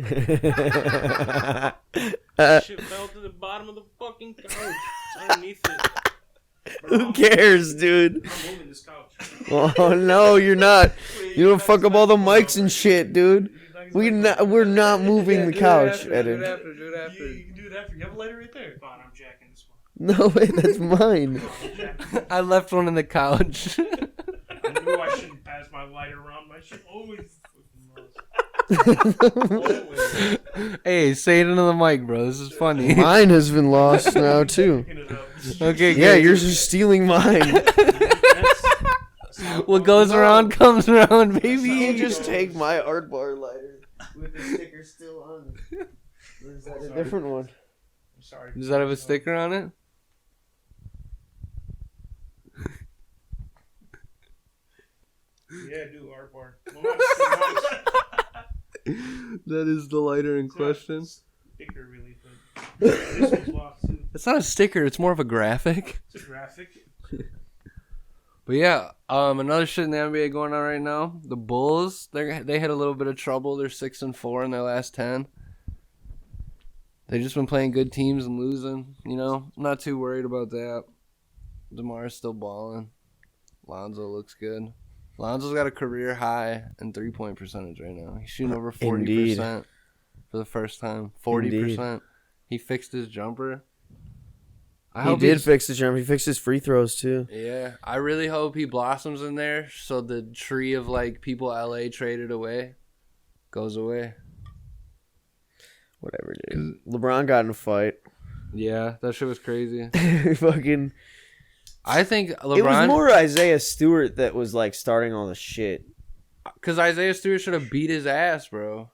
this shit. Shit fell to the bottom of the fucking couch. It's underneath it. Who cares, dude? I'm moving this couch. Oh no, you're not. You don't fuck up all the mics and shit, dude. We're not moving the couch, Do Eddie. it after. You can do it after. You have a lighter right there. Fine, I'm jacking this one. No way, that's mine. I left one in the couch. I knew I shouldn't pass my lighter around. My shit always always. Hey, say it into the mic, bro. This is funny. Mine has been lost now too. Okay, Yeah, good. yours is stealing mine. What goes around comes around, You baby. just take my art bar lighter with the sticker still on. Or is that a different one? I'm sorry. Does that have a sticker on it? Yeah, do art bar. That is the lighter in question. Sticker really good. This one's lost too. It's not a sticker. It's more of a graphic. It's a graphic. But yeah, another shit in the NBA going on right now. The Bulls, they had a little bit of trouble. They're 6-4 in their last 10. They've just been playing good teams and losing. You know, I'm not too worried about that. DeMar's still balling. Lonzo looks good. Lonzo's got a career high in 3-point percentage right now. He's shooting over 40% Indeed. for the first time. 40%. Indeed. He fixed his jumper. He did fix the jump. He fixed his free throws too. Yeah, I really hope he blossoms in there so the tree of like people LA traded away goes away. Whatever, dude. LeBron got in a fight. Yeah, that shit was crazy. Fucking. I think LeBron, It was more Isaiah Stewart that was like starting all the shit because Isaiah Stewart should have beat his ass, bro.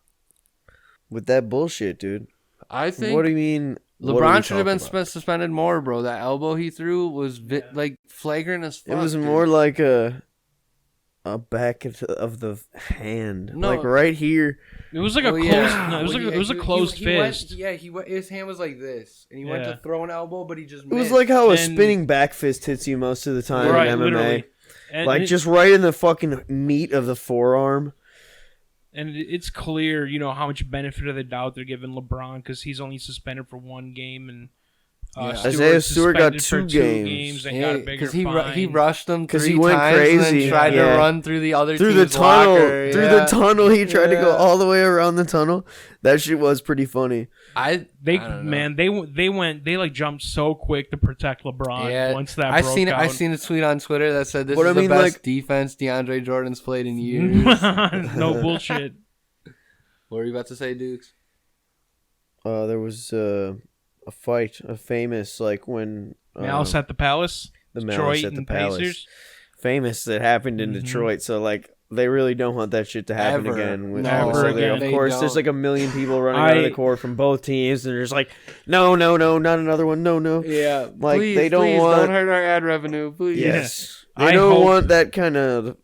with that bullshit, dude. I think What do you mean? What are we LeBron should have talking been about? suspended more, bro. That elbow he threw was like flagrant as fuck. It was dude. more like a back of the hand, No. like right here. It was like a Oh, closed. yeah. No, it was Well, like it was a he- closed he went- fist. his hand was like this, and he went Yeah. to throw an elbow, but he just It was missed. like how a And- spinning back fist hits you most of the time Right, in MMA. literally. And Like it- just right in the fucking meat of the forearm. And it's clear, you know, how much benefit of the doubt they're giving LeBron because he's only suspended for one game, and Yeah. Isaiah Stewart got suspended for 2 2 games. and got a bigger because he fine. rushed him 'Cause 3 he went times and crazy. then tried Yeah. to run through the other Through the team's tunnel, locker. through Yeah. the tunnel, he tried to go Yeah. all the way around the tunnel. That shit was pretty funny. I don't know. They like jumped so quick to protect LeBron. Yeah, Once that I broke seen out. I seen a tweet on Twitter that said this But is I mean, the best like- defense DeAndre Jordan's played in years. No bullshit. What were you about to say, Dukes? There was a fight, a famous like when Malice at the Palace. the Detroit Malice at the and Palace, Pacers. famous that happened in Mhm. Detroit. So like they really don't want that shit to happen Ever. again. No, so again. of They course, don't. there's like a million people running out of the court from both teams, and they're just like, no, not another one, no. Yeah, Like, please, they don't please want- don't hurt our ad revenue, please. Yes, I they don't hope- want that kind of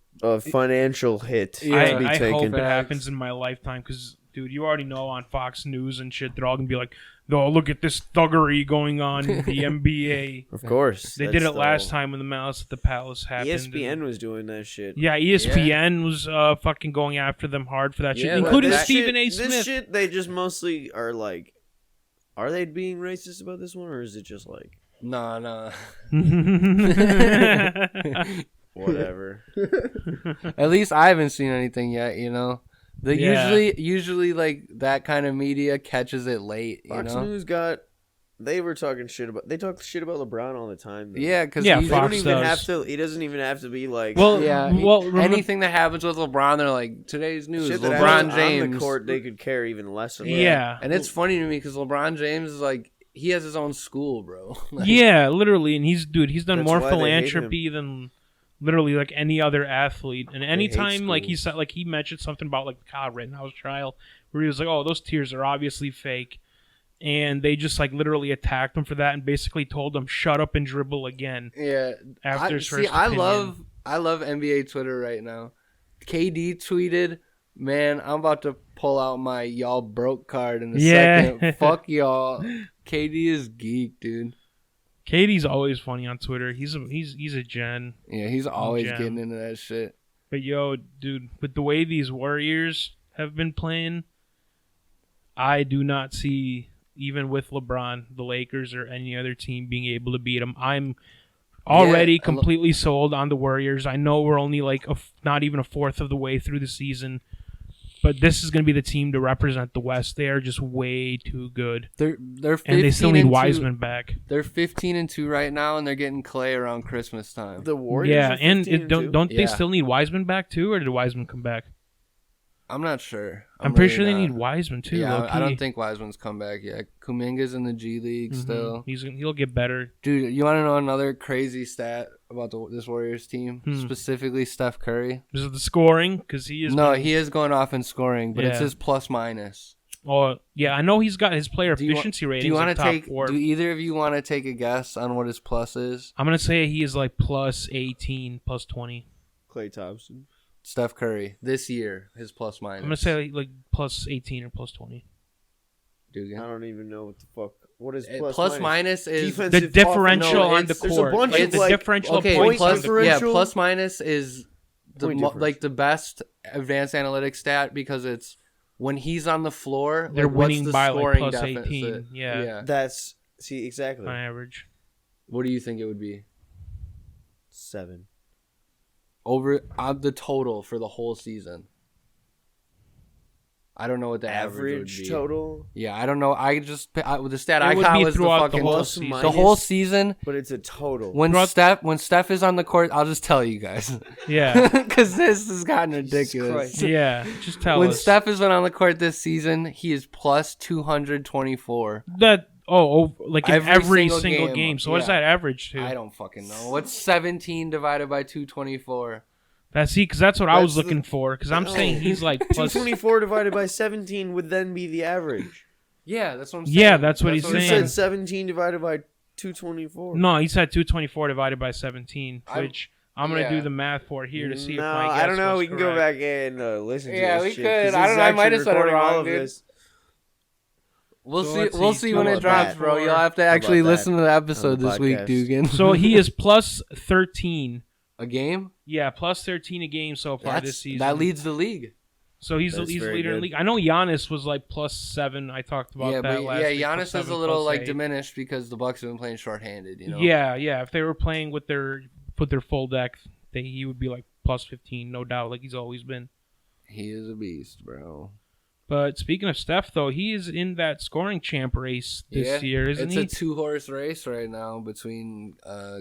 financial hit to Yeah. be I taken. hope it Facts. happens in my lifetime because, dude, you already know on Fox News and shit, they're all gonna be like, "Oh, look at this thuggery going on in the NBA." Of course, They did it last time when the Malice at the Palace happened. ESPN was doing that shit. Yeah, ESPN was fucking going after them hard for that shit, Yeah, including This Stephen shit- A. Smith. This shit, they just mostly are like, are they being racist about this one, or is it just like No. whatever? At least I haven't seen anything yet. You know, Yeah. usually like that kind of media catches it late. You Fox know, News got. They were talking shit about. They talk shit about LeBron all the time. Though. yeah, because Yeah, They Fox don't even does. have to. He doesn't even have to be like. well, yeah, remember- anything that happens with LeBron, they're like today's news. shit that LeBron happens James on the court, they could care even less about. Yeah. and it's funny to me because LeBron James is like he has his own school, bro. Like, yeah, literally, and he's done That's more why they hate philanthropy than literally like any other athlete. And hate anytime like he schools. said, like he mentioned something about like the Kyle Rittenhouse trial, where he was like, "Oh, those tears are obviously fake," and they just like literally attacked him for that and basically told him, "Shut up and dribble again." yeah. After his first opinion. I love NBA Twitter right now. KD tweeted, "Man, I'm about to pull out my y'all broke card in a Yeah. second. Fuck y'all." KD is geek, dude. Katie's always funny on Twitter. He's a gen. Yeah, he's always Gem. getting into that shit. But yo, dude, with the way these Warriors have been playing, I do not see, even with LeBron, the Lakers or any other team being able to beat them. I'm Already completely sold on the Warriors. I know we're only like not even a fourth of the way through the season, but this is going to be the team to represent the West. They are just way too good. They're 15 and they still need 2. Wiseman back. They're 15-2 right now, and they're getting Clay around Christmas time. The Warriors. Yeah, are and 15-2? don't they still need Wiseman back too, or did Wiseman come back? I'm not sure. I'm pretty sure they need Wiseman too. Yeah, low-key. I don't think Wiseman's come back yet. Kuminga's in the G League still. He'll get better. Dude, you want to know another crazy stat about this Warriors team? Specifically Steph Curry. Is it the scoring? Because he is. No, he is going off in scoring, but it's Yeah. his plus minus. Oh yeah, I know he's got his player efficiency rating. Do you want to top take? 4. Do either of you want to take a guess on what his plus is? I'm gonna say he is like plus 18, plus 20. Klay Thompson. Steph Curry this year, his plus minus. I'm gonna say like plus 18 or plus 20. Dude, I don't even know what the fuck. What is plus minus is defensive The differential offense? on the There's a court. bunch Like, of the like differential okay. of points. point on the court. differential. Plus minus is Point difference. like the best advanced analytics stat because it's when he's on the floor. They're like, what's winning the by like scoring plus deficit? 18. Yeah, That's exactly on average. What do you think it would be 7. over on the total for the whole season? I don't know what the average would be. total, Yeah, I don't know. The stat It I would got be was the throughout the fucking whole season. the whole season. but it's a total. When Steph is on the court, I'll just tell you guys Yeah, because this has gotten ridiculous. Christ. yeah. Just tell When us Steph has been on the court this season, he is plus 224. that. Like in Every every single single game. game. So what does Yeah. that average to? I don't fucking know. What's 17 divided by 224? Because that's what I was That's looking for. Because I'm No. saying he's like plus. 224 divided by 17 would then be the average. Yeah, that's what I'm saying. Yeah, that's what he's You saying. said 17 divided by 224. No, he said 224 divided by 17, I- which I'm gonna yeah. do the math for here to see if No, my guess I don't know. was We can go correct. back and listen to Yeah, this we shit, could. 'cause I this don't is know. I might actually have said it recording all wrong, of dude. this. We'll So see. let's We'll see, see when how it about drops, that? bro. You'll have to actually about listen to the episode on the this week, podcast? Dugan. So he is plus 13. A game? Yeah, plus 13 a game so far this season. That leads the league. So he's That's the very leader in the good. league. I know Giannis was like plus 7. I talked about Yeah, that but last week. Giannis Plus is 7, a little plus like 8. diminished because the Bucks have been playing shorthanded. You know. Yeah. If they were playing with their full deck, he would be like plus 15, no doubt, like he's always been. He is a beast, bro. But speaking of Steph, though, he is in that scoring champ race this year, isn't he? It's a 2-horse race right now between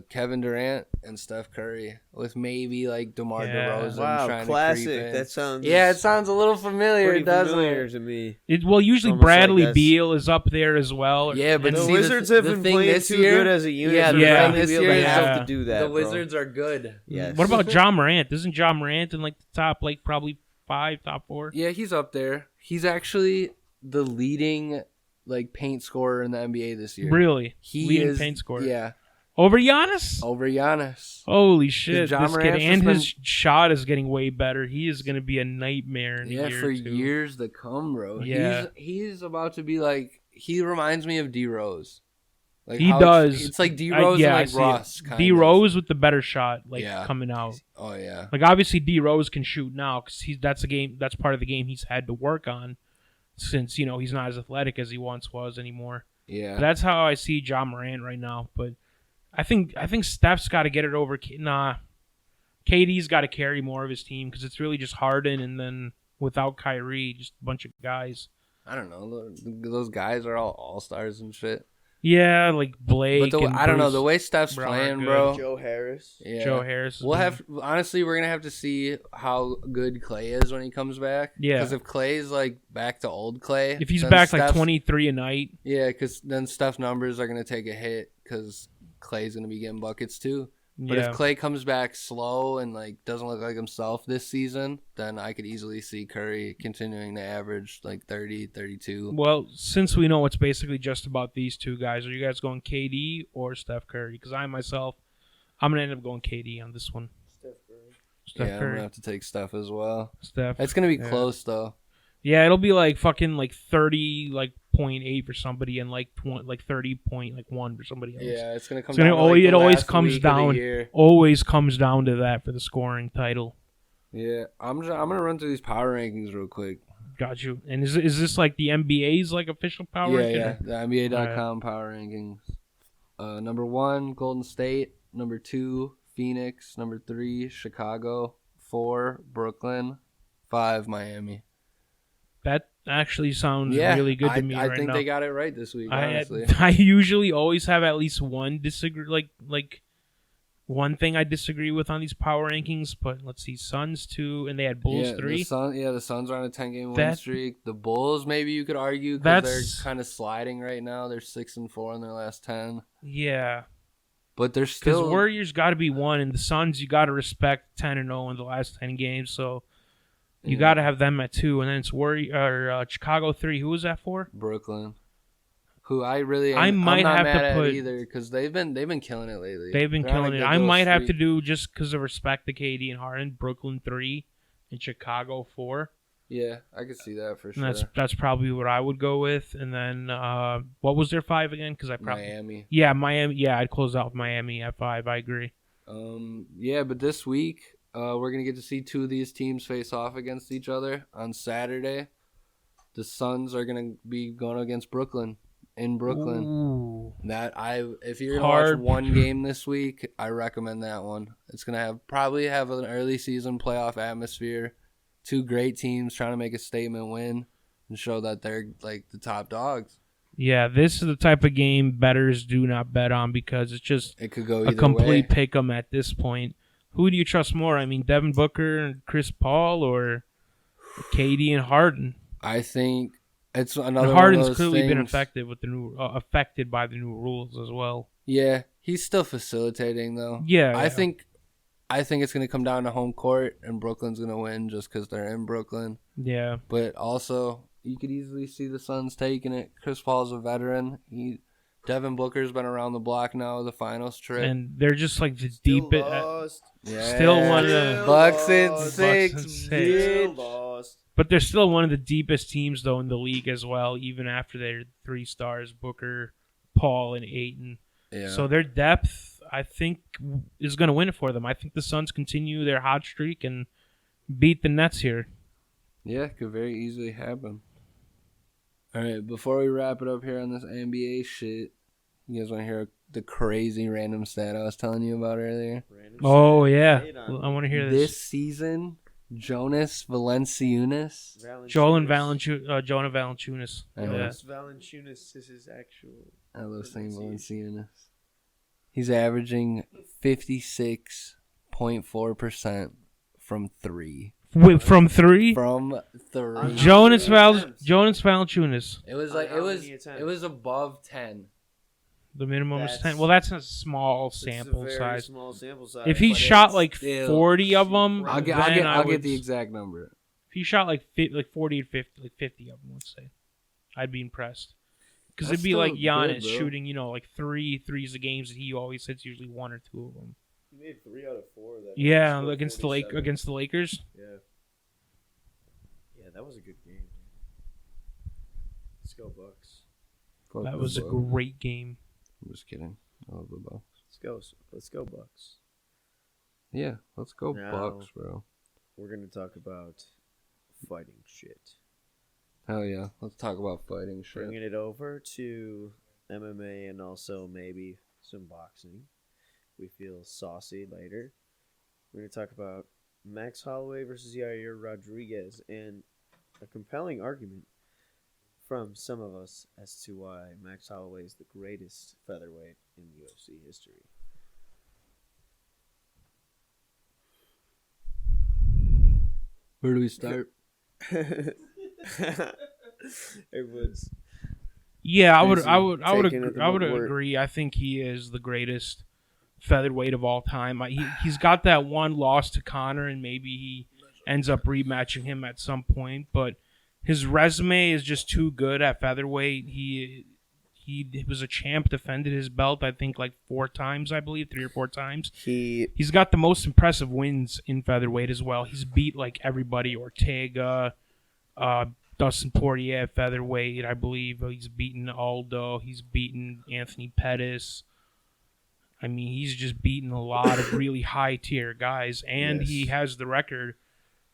Kevin Durant and Steph Curry, with maybe like DeMar DeRozan Wow, trying classic. to creep in. That sounds Yeah, it sounds a little familiar, pretty doesn't familiar it? to me. Well, usually Almost like Bradley that's- Beal is up there as well. Yeah, but The see, Wizards the have been thing playing this too year- good as a unit. Yeah, for the thing Bradley this Beal year to is have the- to do that. The bro. Wizards are good. Yes. What about John Morant? Isn't John Morant in like the top, like probably 5, top 4? Yeah, he's up there. He's actually the leading like paint scorer in the NBA this year. Really? He Leading is paint scorer. Yeah, Over Giannis? over Giannis. Holy shit! John This kid Morant's and just his shot is getting way better. He is going to be a nightmare in a Yeah, year for or two. years to come, bro. Yeah. He's about to be like. He reminds me of D Rose. Like He how does. It's like D Rose I and see like it. Ross. Kind D of. Rose with the better shot, like Yeah. coming out. Oh yeah. Like obviously D Rose can shoot now because that's part of the game he's had to work on since he's not as athletic as he once was anymore. Yeah. But that's how I see John Morant right now. But I think Steph's got to get it over. KD's got to carry more of his team because it's really just Harden and then without Kyrie, just a bunch of guys. I don't know. Those guys are all stars and shit. Yeah, like Blake. But and I don't know Bruce the way Steph's Brown are playing, good. bro. Joe Harris. Yeah. Joe Harris. We'll have honestly, we're gonna have to see how good Clay is when he comes back. Yeah. Because if Clay's like back to old Clay, if he's then back like Steph's- 23 a night. yeah, because then Steph's numbers are gonna take a hit because Clay's gonna be getting buckets too. But Yeah. if Clay comes back slow and like doesn't look like himself this season, then I could easily see Curry continuing to average like 30, 32. Well, since we know it's basically just about these two guys, are you guys going KD or Steph Curry? Because I'm going to end up going KD on this one. Steph Yeah, I'm Curry. gonna have to take Steph as well. Steph. It's gonna be Yeah. close though. Yeah, it'll be like fucking like 30 like 0.8 for somebody and like 30.1 for somebody else. Yeah, it's gonna come. It's gonna down to, like, it the always last comes week of the down. year. Always comes down to that for the scoring title. Yeah, I'm gonna run through these power rankings real quick. Got you. And is this like the NBA's like official power? Yeah, ranking? yeah. The NBA.com power rankings. Number 1, Golden State. Number 2, Phoenix. Number 3, Chicago. 4, Brooklyn. 5, Miami. That actually sounds really good to me right now. I think they got it right this week, honestly. I usually always have at least one disagree, like one thing I disagree with on these power rankings, but let's see, Suns 2, and they had Bulls 3. The Suns are on a 10-game win streak. The Bulls, maybe you could argue, because they're kind of sliding right now. They're 6-4 in their last 10. Yeah. But they're still... Because Warriors got to be 1, and the Suns, you got to respect 10-0 in the last 10 games, so... You got to have them at 2, and then it's Chicago 3. Who was that for? Brooklyn. Who I'm not mad at either, because they've been killing it lately. They've been killing it. I might have to do, just because of respect to KD and Harden, Brooklyn 3 and Chicago 4. Yeah, I could see that for sure. And that's probably what I would go with. And then what was their 5 again? Miami. Yeah, Miami. Yeah, I'd close out with Miami at 5. I agree. Yeah, but this week we're gonna get to see 2 of these teams face off against each other on Saturday. The Suns are gonna be going against Brooklyn in Brooklyn. Ooh. If you're gonna watch one game this week, I recommend that one. It's gonna probably have an early season playoff atmosphere. 2 great teams trying to make a statement win and show that they're like the top dogs. Yeah, this is the type of game bettors do not bet on, because it could go a complete pick 'em at this point. Who do you trust more? I mean, Devin Booker and Chris Paul, or KD and Harden? I think it's another. And Harden's one of those clearly been things. affected by the new rules as well. Yeah, he's still facilitating though. Yeah, I think it's going to come down to home court, and Brooklyn's going to win just because they're in Brooklyn. Yeah, but also you could easily see the Suns taking it. Chris Paul's a veteran. Devin Booker's been around the block now, the finals trip. And they're just like the deepest. Still one of the Bucks in 6. But they're still one of the deepest teams, though, in the league as well, even after their 3 stars, Booker, Paul, and Ayton. Yeah. So their depth, I think, is going to win it for them. I think the Suns continue their hot streak and beat the Nets here. Yeah, it could very easily happen. All right, before we wrap it up here on this NBA shit, you guys want to hear the crazy random stat I was telling you about earlier? Oh, yeah. I want to hear this. This season, Jonas Valanciunas. Jonah Valanciunas. Jonas Valanciunas is his actual... I love saying Valanciunas. He's averaging 56.4% from 3. Wait, from 3? From 3. Jonas Valanciunas. It was above 10. The minimum is 10. Well, that's a small sample size. Small sample size. If he shot like 40 of them, I'll get the exact number. If he shot like 40 and 50, like 50 of them, let's say, I'd be impressed. Because it'd be like Giannis shooting, like 3 threes a game that he always hits, usually 1 or 2 of them. He made 3 out of 4. Yeah, against the Lakers. Yeah, that was a good game. Let's go Bucks. That was a great game. I'm just kidding. I love the Bucks. Let's go Bucks. Yeah, let's go Bucks, bro. We're gonna talk about fighting shit. Hell yeah, let's talk about fighting shit. Bringing it over to MMA and also maybe some boxing. We feel saucy later. We're gonna talk about Max Holloway versus Yair Rodriguez, and a compelling argument from some of us as to why Max Holloway is the greatest featherweight in UFC history. Where do we start? Everyone's I would agree. I think he is the greatest featherweight of all time. He's got that one loss to Conor, and maybe he ends up rematching him at some point, but his resume is just too good at featherweight. He was a champ, defended his belt, I think, like 4 times, I believe, 3 or 4 times. He's got the most impressive wins in featherweight as well. He's beat like everybody, Ortega, Dustin Poirier at featherweight, I believe. He's beaten Aldo. He's beaten Anthony Pettis. I mean, he's just beaten a lot of really high-tier guys, and he has the record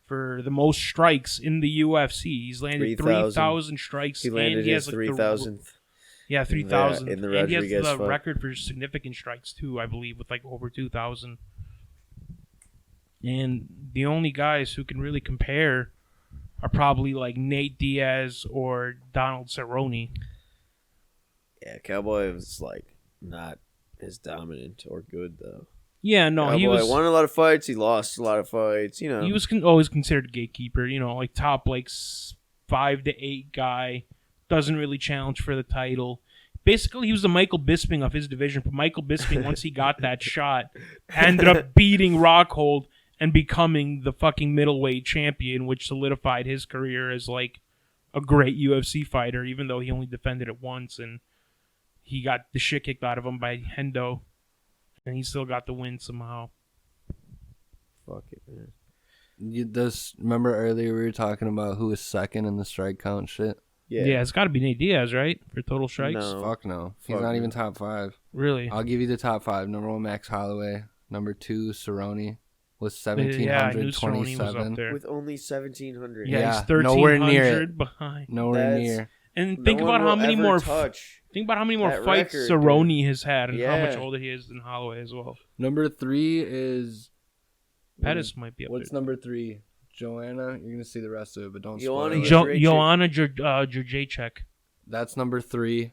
for the most strikes in the UFC. He's landed 3,000 strikes. He landed his 3,000th. Yeah, 3,000. in the And he has Rodriguez the fight. record for significant strikes too, I believe, with like over 2,000. And the only guys who can really compare are probably like Nate Diaz or Donald Cerrone. Yeah, Cowboy was like not as dominant or good though. Yeah, no, Cowboy he was won a lot of fights. He lost a lot of fights. You know, he was always considered a gatekeeper. Like top like 5 to 8 guy, doesn't really challenge for the title. Basically, he was the Michael Bisping of his division. But Michael Bisping, once he got that shot, ended up beating Rockhold and becoming the fucking middleweight champion, which solidified his career as like a great UFC fighter, even though he only defended it once and he got the shit kicked out of him by Hendo, and he still got the win somehow. fuck it, man. Remember earlier we were talking about who was second in the strike count shit? Yeah, it's got to be Nate Diaz, right? For total strikes? No. Fuck no. He's Fuck not no. even top 5. Really? I'll give you the top 5. Number 1, Max Holloway. Number 2, Cerrone with Yeah, I knew Cerrone was up 1,727. there. With only 1,700. Yeah, Yeah, he's 1,300 nowhere near it. behind. Nowhere That's- near. And No think one about how will many ever more touch. think about how many more that fights record, Cerrone has had and how much Yeah. older he is than Holloway as well. Number 3 is... Pettis might be up What's number 3? Joanna? You're going to see the rest of it, but don't Joanna, spoil it. yeah. Joanna Jurjacek. That's number 3.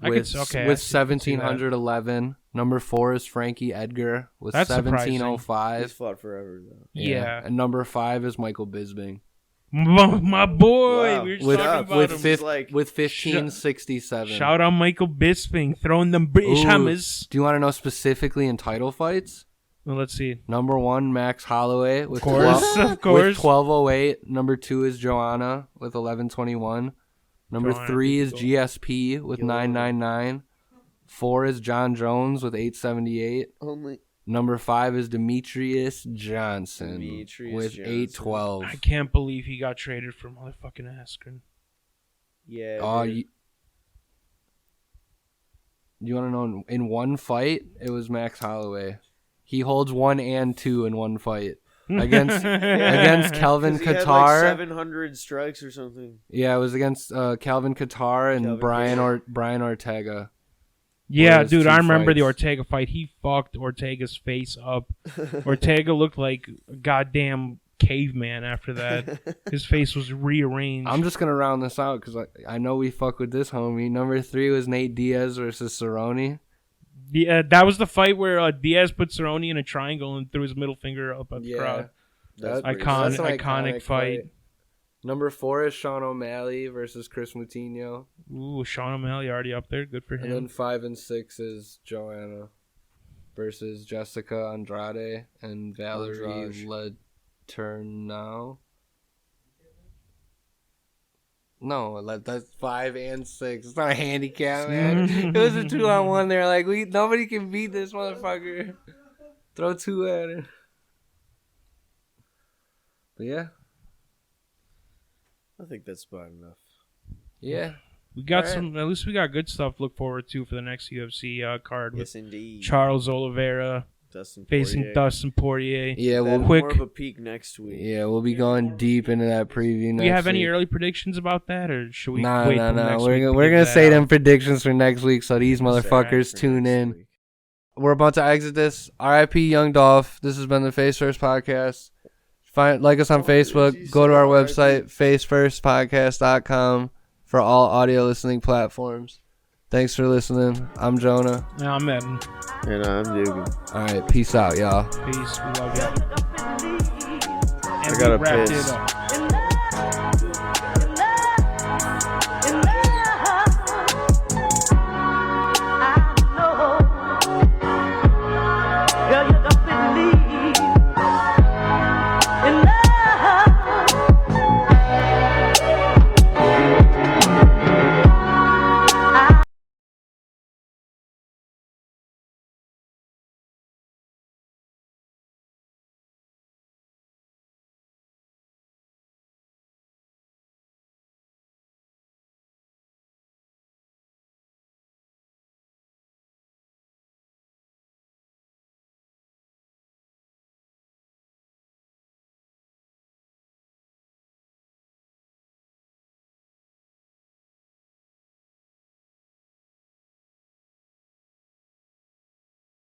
I With, could okay. with I could see that. 1711. Number 4 is Frankie Edgar with That's surprising. 1705. He's fought forever though. Yeah. And number 5 is Michael Bisping My boy, Wow. we were With- talking about with him. fifth- like with 1567. Shout out Michael Bisping throwing them British Ooh. hammers. Do you want to know specifically in title fights? Well, let's see. Number 1, Max Holloway with Of course, 12 of course. with 1208. Number 2 is Joanna with 1121. Number Joanna, 3 is cool. GSP with 999. 4 is John Jones with 878. only Number 5 is Demetrius Johnson Demetrius with Johnson. 812. I can't believe he got traded for motherfucking Askren. yeah. Oh, dude. you want to know in one fight it was Max Holloway. He holds 1 and 2 in one fight against Calvin 'Cause he had, like, Qatar. 700 strikes or something. Yeah, it was against Calvin Qatar and Calvin Brian Ortega. Yeah, Whereas dude, two I remember the fights. Ortega fight. He fucked Ortega's face up. Ortega looked like a goddamn caveman after that. His face was rearranged. I'm just gonna round this out because I know we fuck with this homie. Number 3 was Nate Diaz versus Cerrone. Yeah, that was the fight where Diaz put Cerrone in a triangle and threw his middle finger up at the crowd. That's pretty Icon- sick. That's an iconic fight. Number 4 is Sean O'Malley versus Chris Moutinho. Ooh, Sean O'Malley already up there. Good for And him. then 5 and 6 is Joanna versus Jessica Andrade and Valerie Letourneau. No, that's 5 and 6. It's not a handicap, man. It was a 2-on-1. They're like, nobody can beat this motherfucker. Throw 2 at her. But yeah. I think that's about enough. Yeah. We got Alright. some. At least we got good stuff to look forward to for the next UFC card with Yes, indeed. Charles Oliveira Dustin facing Poirier. Dustin Poirier. Yeah, Then we'll, quick- more of a peek next week. we'll be going deep into that preview next Do we have any week. early predictions about that, or should we No. wait till next week? to We're give gonna that say out? them predictions for next week, so these motherfuckers For tune next in. week. We're about to exit this. R.I.P. Young Dolph. This has been the Face First Podcast. Like us on Facebook. Jesus, Go to our R.I.P. website, facefirstpodcast.com, for all audio listening platforms. Thanks for listening. I'm Jonah. Yeah, I'm Eden. And I'm Dugan. All right, peace out, y'all. Peace. We love you. And gotta we wrapped piss. it up.